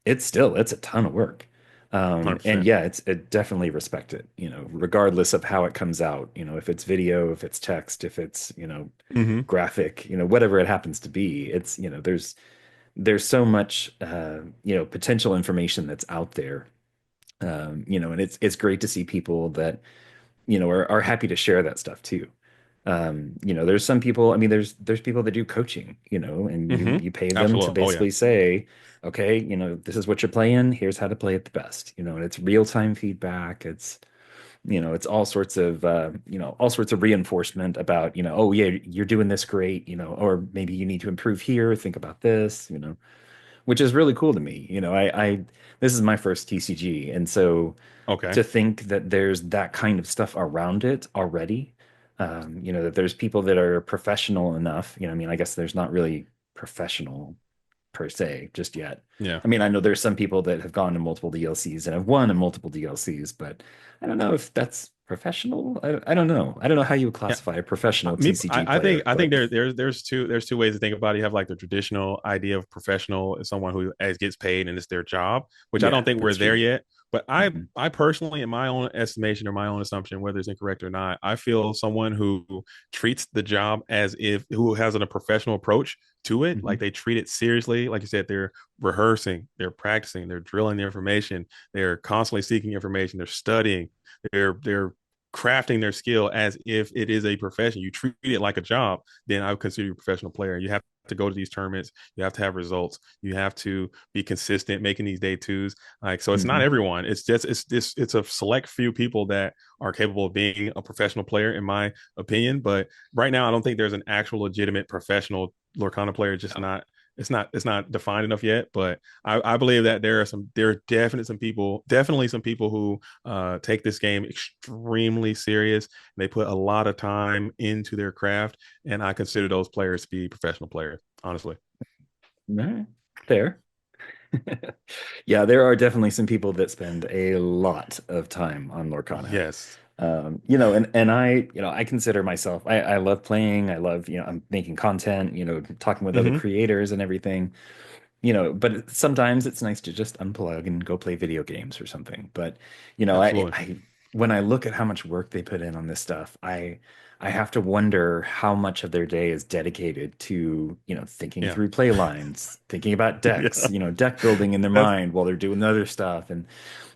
It's a ton of work. And 100%. yeah, it definitely respect it, regardless of how it comes out, if it's video, if it's text, if it's, Mm-hmm. graphic, whatever it happens to be. It's, there's so much, potential information that's out there. And it's great to see people that are happy to share that stuff too. There's some people, I mean, there's people that do coaching, and you Mm-hmm. you pay them to Absolutely. Oh yeah. basically say, okay, this is what you're playing, here's how to play it the best, and it's real-time feedback. It's all sorts of reinforcement about, oh yeah, you're doing this great, or maybe you need to improve here, think about this, which is really cool to me. I this is my first TCG, and so Okay. to think that there's that kind of stuff around it already. That there's people that are professional enough. I mean, I guess there's not really professional per se just yet. Yeah. I mean, I know there's some people that have gone to multiple DLCs and have won in multiple DLCs, but I don't know if that's professional. I don't know. I don't know how you would Yeah. classify a professional Me, TCG I think player, I think but there's two ways to think about it. You have like the traditional idea of professional is someone who as gets paid and it's their job, which I yeah, don't think we're that's there true. yet. But I Mhm. I personally, in my own estimation or my own assumption, whether it's incorrect or not, I feel someone who treats the job as if who has a professional approach to it, like Mhm. they treat it seriously. Like you said, they're rehearsing, they're practicing, they're drilling the information, they're constantly seeking information, they're studying, they're crafting their skill as if it is a profession. You treat it like a job, then I would consider you a professional player. You have to go to these tournaments. You have to have results. You have to be consistent making these day twos. Like, so it's not Mhm. everyone. It's a select few people that are capable of being a professional player, in my opinion. But right now, I don't think there's an actual legitimate professional Lorcana player. Just Yeah. not. It's not defined enough yet. But I believe that there are definitely some people who take this game extremely serious. They put a lot of time into their craft, and I consider those players to be professional players. Honestly, All right. Fair. Yeah, there are definitely some people that spend a lot of time on Lorcana. yes. And I consider myself, I love playing. I love, I'm making content, talking with other Mm-hmm. creators and everything, but sometimes it's nice to just unplug and go play video games or something. But, Absolutely. when I look at how much work they put in on this stuff, I have to wonder how much of their day is dedicated to, thinking Yeah. through play lines, thinking about decks, Yeah. deck building in their That's mind while they're doing other stuff. And,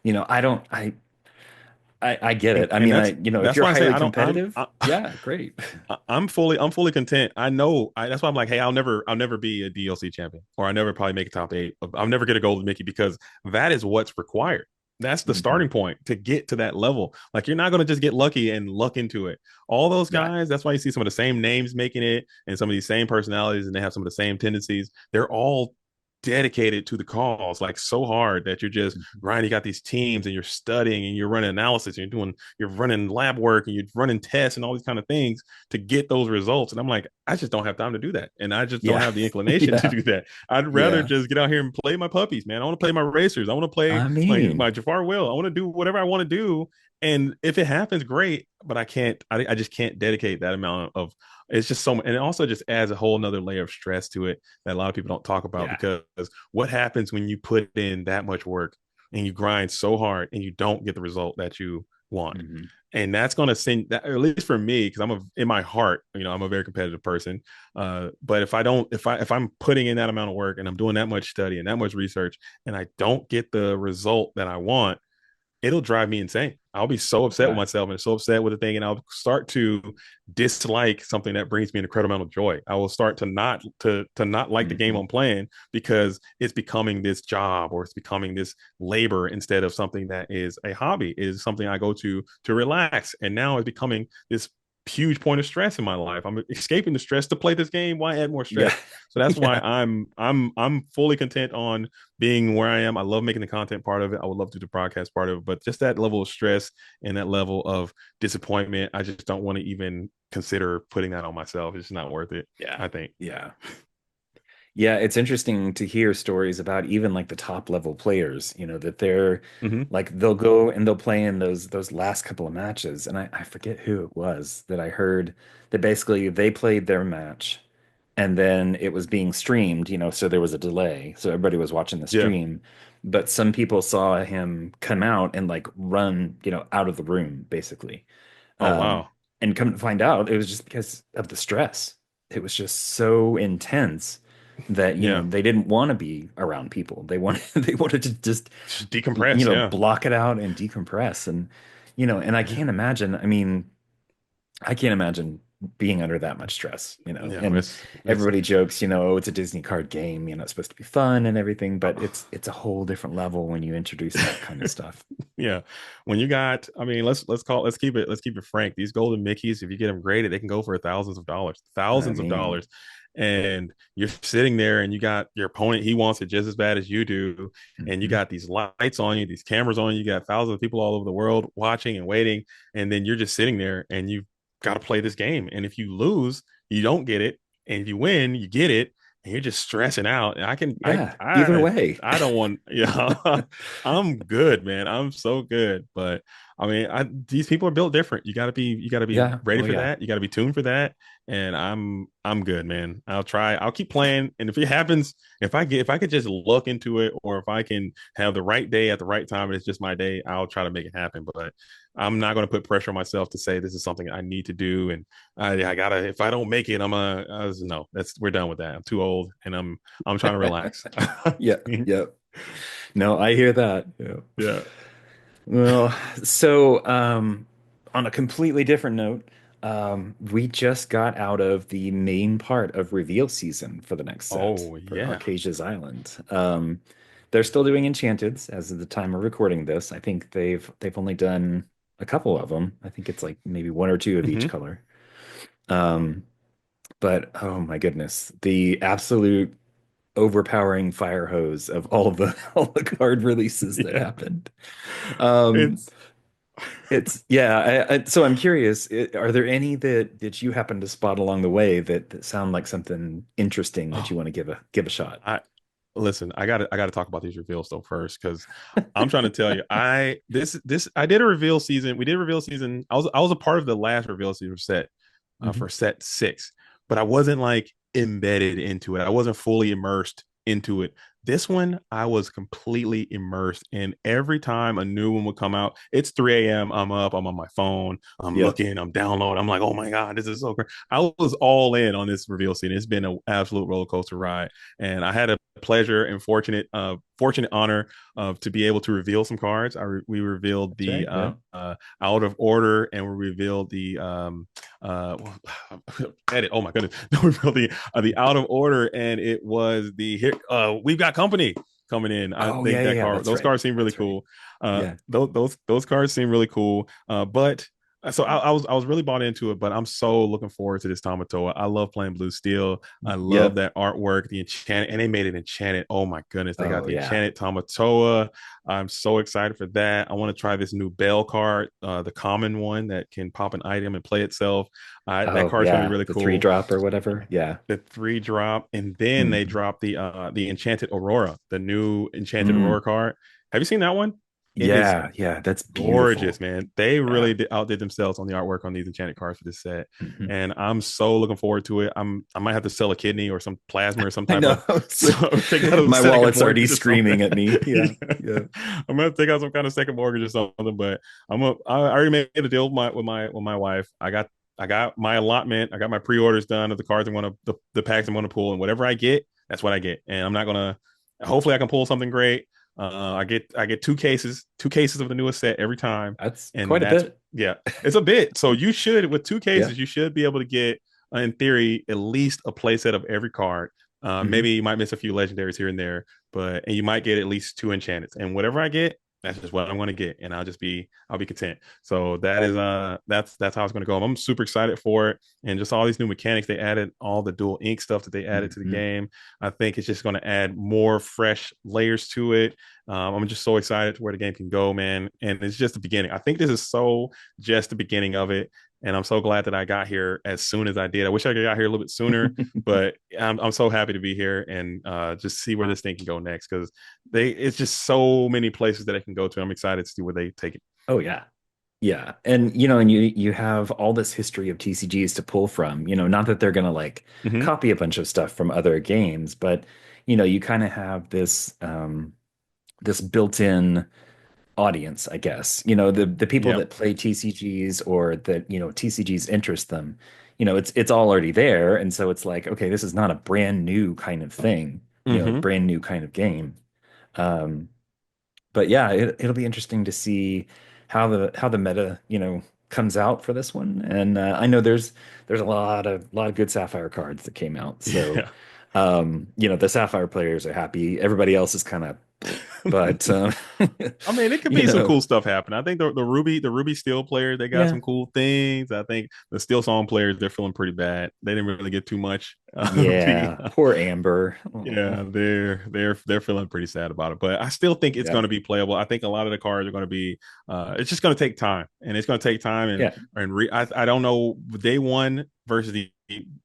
I don't, I get and, it. I and mean, that's if that's you're why I say highly I don't. competitive, yeah, great. I'm fully content. I know. That's why I'm like, hey, I'll never be a DLC champion, or I never probably make a top eight. I'll never get a golden Mickey because that is what's required. That's the Mhm. starting point to get to that level. Like you're not going to just get lucky and luck into it. All those Yeah. guys, that's why you see some of the same names making it and some of these same personalities and they have some of the same tendencies. They're all dedicated to the cause like so hard that you're just Mhm. Ryan, you got these teams and you're studying and you're running analysis and you're running lab work and you're running tests and all these kind of things to get those results. And I'm like, I just don't have time to do that. And I just don't Yeah. have the inclination to Yeah. do that. I'd rather Yeah. just get out here and play my puppies, man. I want to play my racers. I want to play I my mean, Jafar Will. I want to do whatever I want to do. And if it happens, great. But I can't, I just can't dedicate that amount of, it's just so much. And it also just adds a whole nother layer of stress to it that a lot of people don't talk about yeah. because what happens when you put in that much work? and you grind so hard and you don't get the result that you want. Hmm. And that's going to send that, at least for me, because in my heart, I'm a very competitive person. But if I don't, if I'm putting in that amount of work and I'm doing that much study and that much research, and I don't get the result that I want, it'll drive me insane. I'll be so upset with Yeah. myself and so upset with the thing, and I'll start to dislike something that brings me an incredible amount of joy. I will start to not like the game Hmm. I'm playing because it's becoming this job or it's becoming this labor instead of something that is a hobby, is something I go to relax. And now it's becoming this huge point of stress in my life. I'm escaping the stress to play this game. Why add more stress? Yeah. So that's why Yeah. I'm fully content on being where I am. I love making the content part of it. I would love to do the broadcast part of it, but just that level of stress and that level of disappointment, I just don't want to even consider putting that on myself. It's just not worth it, Yeah. I think. Yeah. Yeah, it's interesting to hear stories about even like the top level players, that they're Mm-hmm. like they'll go and they'll play in those last couple of matches. And I forget who it was that I heard that basically they played their match and then it was being streamed, so there was a delay. So everybody was watching the Yeah. stream. But some people saw him come out and like run, out of the room, basically. Oh Um, wow. and come to find out, it was just because of the stress. It was just so intense that, Yeah. they didn't want to be around people. They wanted they wanted to just, Just decompress. Yeah. block it out and decompress. And, and I Yeah. can't imagine, I mean, I can't imagine being under that much stress, Yeah. and It's everybody jokes, oh, it's a Disney card game, it's supposed to be fun and everything, but it's a whole different level when you introduce that kind of stuff. yeah. When you got, I mean, let's keep it frank. These golden Mickeys, if you get them graded, they can go for thousands of dollars, I thousands of mean, dollars. And you're sitting there and you got your opponent, he wants it just as bad as you do. And you mhm. got these lights on you, these cameras on you, you got thousands of people all over the world watching and waiting. And then you're just sitting there and you've got to play this game. And if you lose, you don't get it. And if you win, you get it. And you're just stressing out. And I can Yeah, either I way. I don't want, I'm good, man. I'm so good. But I mean, these people are built different. You got to be Yeah, ready oh for yeah. that. You got to be tuned for that. And I'm good, man. I'll keep playing. And if it happens, if I could just look into it, or if I can have the right day at the right time and it's just my day, I'll try to make it happen. But I'm not going to put pressure on myself to say this is something I need to do. And I gotta, if I don't make it, no, we're done with that. I'm too old and I'm trying to relax. Yeah, yeah. No, I hear that. Yeah. Yeah. Well, so on a completely different note, we just got out of the main part of reveal season for the next set Oh for yeah. Arcasia's Island. They're still doing Enchanteds as of the time of recording this. I think they've only done a couple of them. I think it's like maybe one or two of each Hmm. color. Um, but oh my goodness, the absolute overpowering fire hose of all of the all the card releases that Yeah. happened. Um, It's it's yeah. So I'm curious, are there any that you happen to spot along the way that sound like something interesting that oh, you want to give a shot? I listen, I gotta talk about these reveals though first, because I'm trying to tell you, I did a reveal season. We did a reveal season. I was a part of the last reveal season set, Mhm. for set 6, but I wasn't like embedded into it. I wasn't fully immersed into it. This one, I was completely immersed. And every time a new one would come out, it's 3 a.m. I'm up, I'm on my phone, I'm Yep. looking, I'm downloading. I'm like, oh my God, this is so great. I was all in on this reveal scene. It's been an absolute roller coaster ride. And I had a pleasure and fortunate honor of to be able to reveal some cards. We revealed That's the right. Yeah. out of order, and we revealed the uh edit. Oh my goodness, we revealed the out of order, and it was the here. We've got company coming in. I Oh think yeah, yeah, yeah. That's those right. cards seem really That's right. cool. Yeah. Those cards seem really cool. But so I was really bought into it, but I'm so looking forward to this Tamatoa. I love playing Blue Steel. I love Yep. that artwork, the enchanted, and they made it enchanted. Oh my goodness, they got Oh the yeah. enchanted Tamatoa. I'm so excited for that. I want to try this new Bell card, the common one that can pop an item and play itself. That Oh card's gonna be yeah. really The three cool. drop or whatever. Yeah. The 3 drop, and then they Mhm. dropped the enchanted Aurora, the new enchanted Mm. Aurora card. Have you seen that one? It is Yeah, yeah, that's gorgeous, beautiful. man. They Yeah. really outdid themselves on the artwork on these enchanted cards for this set, Mhm. and I'm so looking forward to it. I might have to sell a kidney or some plasma or some I type know. of take out a My second wallet's already mortgage or something. screaming at me. Yeah. Yeah. Yeah. I'm gonna take out some kind of second mortgage or something. But I already made a deal with my wife. I got my allotment. I got my pre-orders done of the cards I want to the packs I want to pull, and whatever I get, that's what I get. And I'm not gonna. Hopefully, I can pull something great. I get two cases of the newest set every time, That's and quite a that's bit. yeah, it's a bit. So you should with two Yeah. cases, you should be able to get in theory at least a playset of every card. Hmm. Maybe you might miss a few legendaries here and there, but and you might get at least two enchanted. And whatever I get, that's just what I'm going to get, and I'll be content. So that is that's how it's going to go. I'm super excited for it, and just all these new mechanics they added, all the dual ink stuff that they added to the Hmm. game. I think it's just going to add more fresh layers to it. I'm just so excited to where the game can go, man. And it's just the beginning. I think this is so just the beginning of it. And I'm so glad that I got here as soon as I did. I wish I could got here a little bit sooner, but I'm so happy to be here and just see where this thing can go next because it's just so many places that it can go to. I'm excited to see where they take it. Oh yeah. Yeah. And you have all this history of TCGs to pull from, not that they're gonna like Mm-hmm. copy a bunch of stuff from other games, but you kind of have this built-in audience, I guess. The people Yep. that play TCGs or that, TCGs interest them, it's all already there. And so it's like, okay, this is not a brand new kind of thing, Mm-hmm. brand new kind of game. Um, but yeah, it'll be interesting to see how the meta, comes out for this one. And I know there's a lot of good Sapphire cards that came out. So Yeah. the Sapphire players are happy. Everybody else is kind of, but I mean, it could you be some know, cool stuff happening. I think the Ruby Steel players they got yeah. some cool things. I think the Steel Song players they're feeling pretty bad. They didn't really get too much. Yeah, poor Amber. Oh, Yeah, they're feeling pretty sad about it, but I still think it's yeah, going to be playable. I think a lot of the cards are going to be. It's just going to take time, and it's going to take time, yeah, I don't know day one versus the,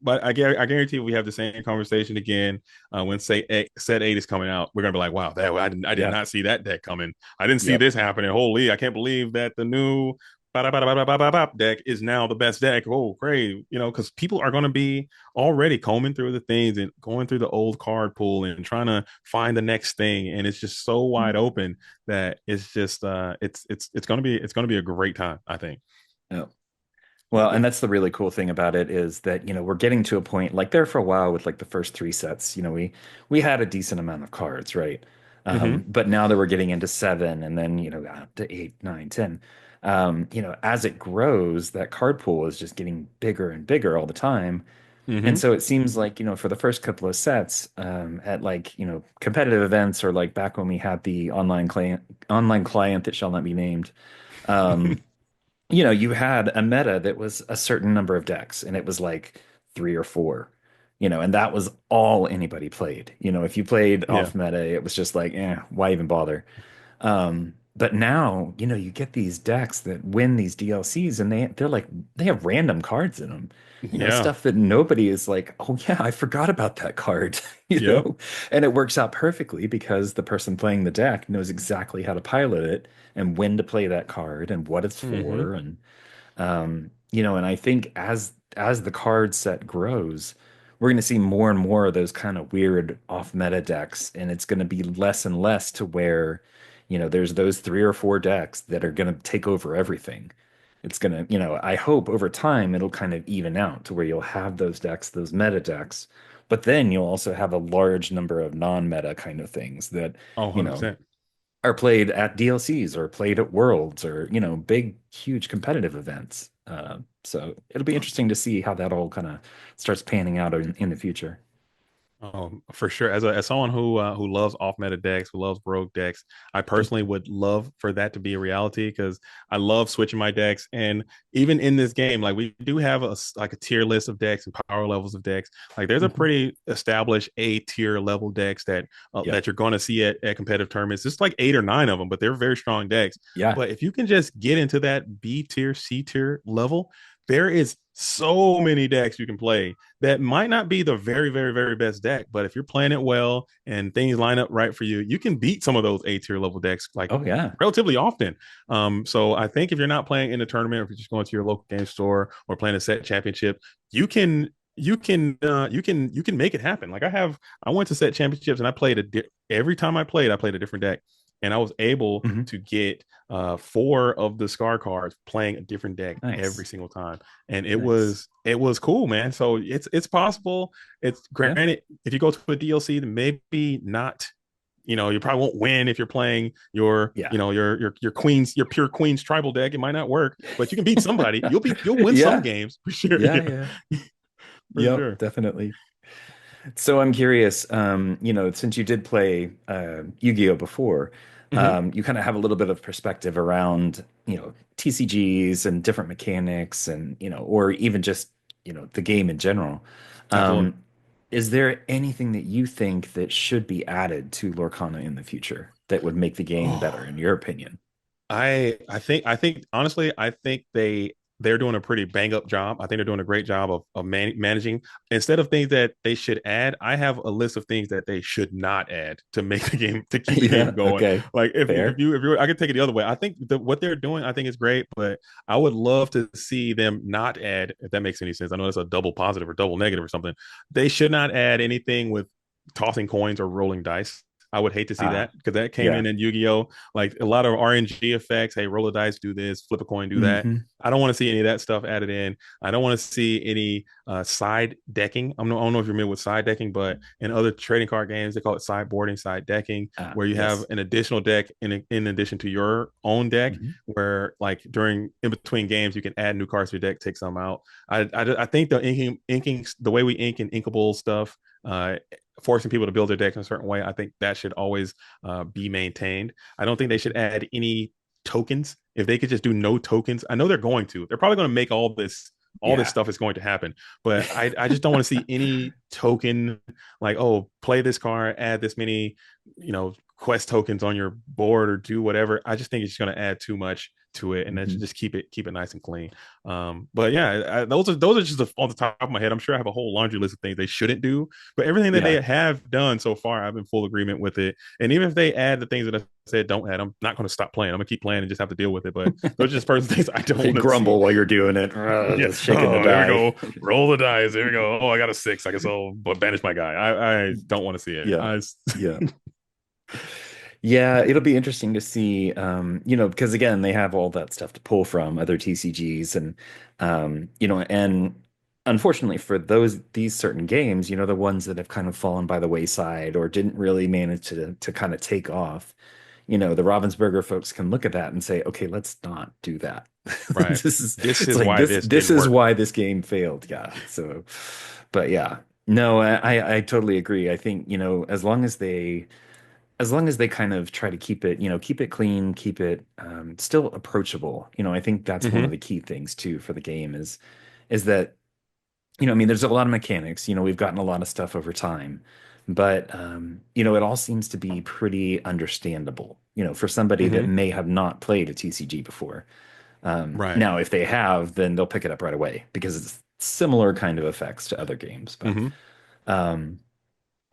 but I guarantee we have the same conversation again when set eight is coming out. We're going to be like, wow, that I did yeah, not see that deck coming. I didn't see yep. this happening. Holy, I can't believe that the new deck is now the best deck. Oh, great. Because people are going to be already combing through the things and going through the old card pool and trying to find the next thing. And it's just so wide open that it's just it's gonna be a great time, I think. Yeah. Well, and that's the really cool thing about it is that, we're getting to a point like there for a while with like the first three sets, we had a decent amount of cards, right? Mm-hmm. But now that we're getting into seven and then, up to eight, nine, 10, as it grows, that card pool is just getting bigger and bigger all the time. And Mm-hmm. so it seems like, for the first couple of sets, at like, competitive events or like back when we had the online client that shall not be named, um, you had a meta that was a certain number of decks, and it was like three or four, and that was all anybody played. If you played Yeah. off meta, it was just like, why even bother? But now, you get these decks that win these DLCs and they're like they have random cards in them. Yeah. Stuff that nobody is like, oh yeah, I forgot about that card, Yep. And it works out perfectly because the person playing the deck knows exactly how to pilot it and when to play that card and what it's Mm-hmm. for. And I think as the card set grows, we're going to see more and more of those kind of weird off meta decks, and it's going to be less and less to where, there's those three or four decks that are going to take over everything. It's going to, I hope over time it'll kind of even out to where you'll have those decks, those meta decks, but then you'll also have a large number of non-meta kind of things that, Oh, you know, 100%. are played at DLCs or played at Worlds or, big, huge competitive events. So it'll be interesting to see how that all kind of starts panning out in the future. For sure. As someone who loves off meta decks, who loves rogue decks, I personally would love for that to be a reality because I love switching my decks. And even in this game, like we do have like a tier list of decks and power levels of decks. Like there's a Mhm. pretty established A tier level decks Yep. that you're going to see at competitive tournaments. It's like 8 or 9 of them, but they're very strong decks. Yeah. But if you can just get into that B tier, C tier level, there is so many decks you can play that might not be the very, very, very best deck, but if you're playing it well and things line up right for you, you can beat some of those A tier level decks like Oh yeah. relatively often. So I think if you're not playing in a tournament, or if you're just going to your local game store or playing a set championship, you can make it happen. Like I went to set championships and I played every time I played a different deck, and I was able Hmm. to get four of the Scar cards playing a different deck every Nice. single time, and it Nice. was it was cool, man. So it's possible. It's Yeah. granted, if you go to a DLC, then maybe not. You probably won't win if you're playing your, Yeah. your queens, your pure queens tribal deck. It might not work, but you can beat somebody. You'll win some Yeah. games for sure. Yeah. Yeah, Yeah. for Yep. sure. Definitely. So I'm curious, since you did play Yu-Gi-Oh before, Hmm. you kind of have a little bit of perspective around, TCGs and different mechanics and, or even just, the game in general. Absolutely. Um, is there anything that you think that should be added to Lorcana in the future that would make the game better, in your opinion? I think honestly, I think they're doing a pretty bang up job. I think they're doing a great job of managing. Instead of things that they should add, I have a list of things that they should not add to make the game, to keep the game Yeah. going. Okay. Like Fair. if you I could take it the other way. I think what they're doing, I think is great, but I would love to see them not add, if that makes any sense. I know that's a double positive or double negative or something. They should not add anything with tossing coins or rolling dice. I would hate to see Ah, that, because that came yeah. in Yu-Gi-Oh! Like a lot of RNG effects. Hey, roll a dice, do this, flip a coin, do that. Hmm. I don't want to see any of that stuff added in. I don't want to see any side decking. I don't know if you're familiar with side decking, but in other trading card games, they call it sideboarding, side decking, Ah, where you have yes. an additional deck in addition to your own deck, Hmm. where like during in between games, you can add new cards to your deck, take some out. I think the inking, the way we ink and inkable stuff, forcing people to build their deck in a certain way, I think that should always be maintained. I don't think they should add any tokens. If they could just do no tokens, I know they're going to. They're probably going to make all this Yeah. stuff is going to happen, but I just don't want to see any token like, oh, play this card, add this many, quest tokens on your board or do whatever. I just think it's going to add too much to it, and that should Hmm. just keep it nice and clean. But yeah, those are just on the top of my head. I'm sure I have a whole laundry list of things they shouldn't do, but everything that Yeah. they have done so far, I've been full agreement with it. And even if they add the things that I said don't add, I'm not going to stop playing. I'm going to keep playing and just have to deal with it. But those are just personal things I don't They want to see. grumble while you're doing it, Yeah. just shaking the Oh, there we die. go. Roll the dice. There we go. Oh, I got a six. I guess I'll banish my guy. I don't want to see it. Yeah. Yeah. Yeah, it'll be interesting to see, because again, they have all that stuff to pull from other TCGs and unfortunately for these certain games, the ones that have kind of fallen by the wayside or didn't really manage to kind of take off, the Ravensburger folks can look at that and say, okay, let's not do that. Right. This It's is like why this, this this didn't is work. why this game failed. Yeah. So, but yeah, no, I totally agree. I think, as long as they kind of try to keep it clean, keep it still approachable. I think that's one of Hmm. the key things too for the game is that, I mean, there's a lot of mechanics. We've gotten a lot of stuff over time, but it all seems to be pretty understandable, for somebody that Hmm. may have not played a TCG before. Right. Now, if they have, then they'll pick it up right away because it's similar kind of effects to other games. Hmm. Um,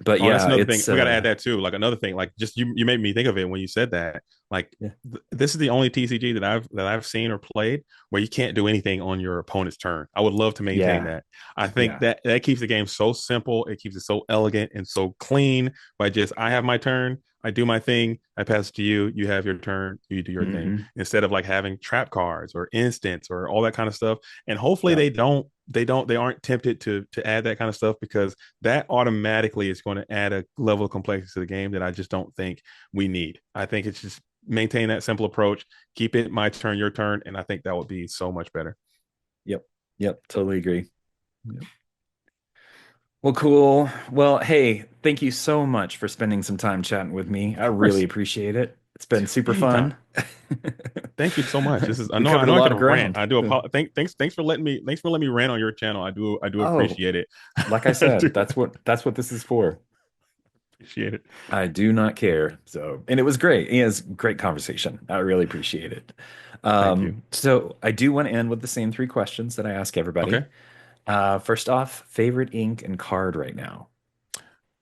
but Oh, that's yeah, another thing. it's We got to add that too. Like another thing, like just you made me think of it when you said that. Like yeah, this is the only TCG that I've seen or played where you can't do anything on your opponent's turn. I would love to maintain yeah, that. I think yeah. that keeps the game so simple. It keeps it so elegant and so clean. By just I have my turn, I do my thing, I pass it to you. You have your turn, you do your thing. Hmm. Instead of like having trap cards or instants or all that kind of stuff. And hopefully Yep. they aren't tempted to add that kind of stuff, because that automatically is going to add a level of complexity to the game that I just don't think we need. I think it's just maintain that simple approach, keep it my turn, your turn, and I think that would be so much better. Yep. Yep. Totally agree. Yep. Well, cool. Well, hey, thank you so much for spending some time chatting with me. I Of really course, appreciate it. It's been super anytime. fun. Thank you so much. This is I We know I covered a know I lot could of rant. ground. I do thanks for letting me rant on your channel. I do Oh, appreciate it. like I I do. said, that's what this is for. Appreciate it. I do not care. So, and it was great. It was great conversation. I really appreciate it. Thank you. So I do want to end with the same three questions that I ask everybody. Okay. First off, favorite ink and card right now.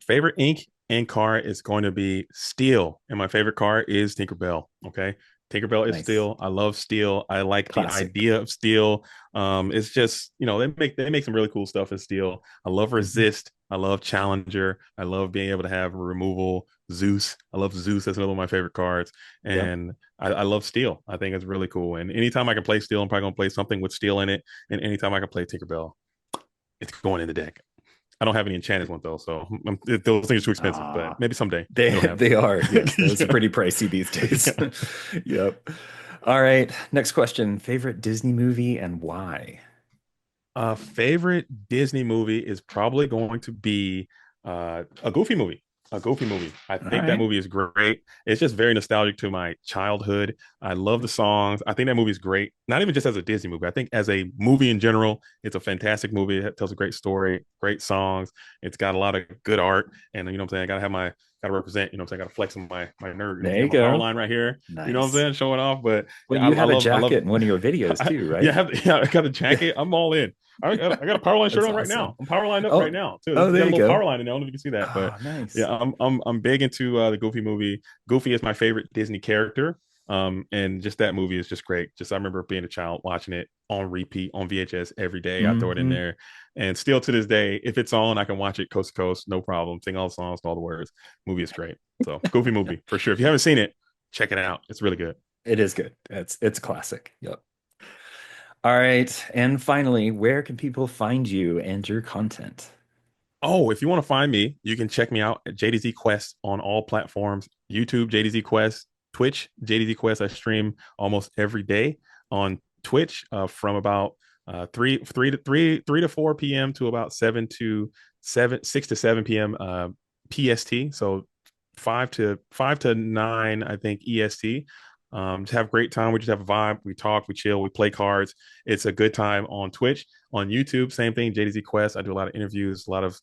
Favorite ink and card is going to be Steel, and my favorite card is Tinkerbell. Okay, Tinkerbell is Nice. Steel. I love Steel. I like the Classic. idea of Steel. It's just they make some really cool stuff in Steel. I love Mhm. Resist. I love Challenger. I love being able to have removal. Zeus. I love Zeus. That's another one of my favorite cards, Yep. and I love Steel. I think it's really cool. And anytime I can play Steel, I'm probably gonna play something with Steel in it. And anytime I can play Tinkerbell, it's going in the deck. I don't have any enchanted ones though, so those things are too expensive. But Ah, maybe someday they it'll happen. they are. Yes, those are Yeah, pretty pricey these days. yeah. Yep. All right. Next question. Favorite Disney movie and why? Favorite Disney movie is probably going to be a Goofy movie. A Goofy movie. I All think that right. movie is great. It's just very nostalgic to my childhood. I love the songs. I think that movie is great. Not even just as a Disney movie. I think as a movie in general, it's a fantastic movie. It tells a great story, great songs. It's got a lot of good art. And you know what I'm saying? I gotta have my gotta represent, you know what I'm saying? I gotta flex on my nerd. You know what I'm There saying? I you have my power go. line right here. You know what I'm Nice. saying? Showing off. But Well, yeah, you I have a love jacket in one of your videos too, yeah, right? I got a jacket. I'm all in. I got a power line shirt That's on right now. awesome. I'm power lined up right Oh, now too. It's oh, there got a you little power go. line in there. I don't know if you can see that, but Oh, nice. yeah, I'm big into the Goofy movie. Goofy is my favorite Disney character. And just that movie is just great. Just I remember being a child watching it on repeat on VHS every day. I throw it in Hmm. there, and still to this day, if it's on, I can watch it coast to coast, no problem. Sing all the songs, all the words. Movie is great. So Goofy movie for sure. If you haven't seen it, check it out. It's really good. It is good. It's classic. Yep. All right. And finally, where can people find you and your content? Oh, if you want to find me, you can check me out at JDZ Quest on all platforms. YouTube, JDZ Quest, Twitch, JDZ Quest. I stream almost every day on Twitch from about 3 to 4 p.m. to about 6 to 7 p.m. PST. So 5 to 9, I think EST. To have a great time. We just have a vibe. We talk, we chill, we play cards. It's a good time on Twitch. On YouTube, same thing. JDZ Quest. I do a lot of interviews, a lot of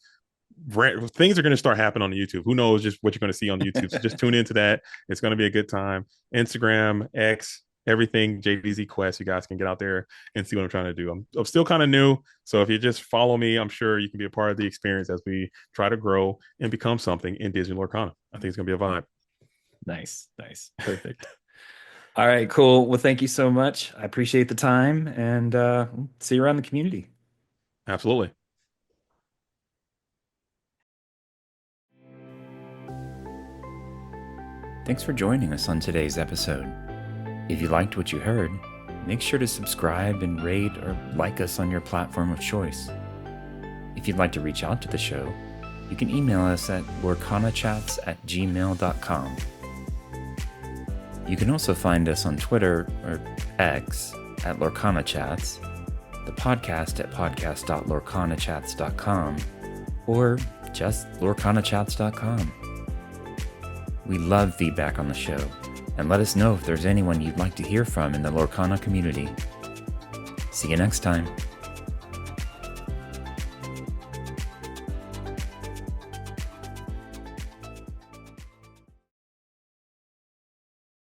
things are going to start happening on YouTube. Who knows just what you're going to see on YouTube? So just tune into that. It's going to be a good time. Instagram, X, everything JDZ Quest. You guys can get out there and see what I'm trying to do. I'm still kind of new. So if you just follow me, I'm sure you can be a part of the experience as we try to grow and become something in Disney Lorcana. I think it's going to be a vibe. Nice. Nice. Perfect. All right, cool. Well, thank you so much. I appreciate the time and see you around the community. Absolutely. Thanks for joining us on today's episode. If you liked what you heard, make sure to subscribe and rate or like us on your platform of choice. If you'd like to reach out to the show, you can email us at lorcanachats@gmail.com. You can also find us on Twitter or X at LorcanaChats, the podcast at podcast.lorcanachats.com, or just lorcanachats.com. We love feedback on the show, and let us know if there's anyone you'd like to hear from in the Lorcana community. See you next time.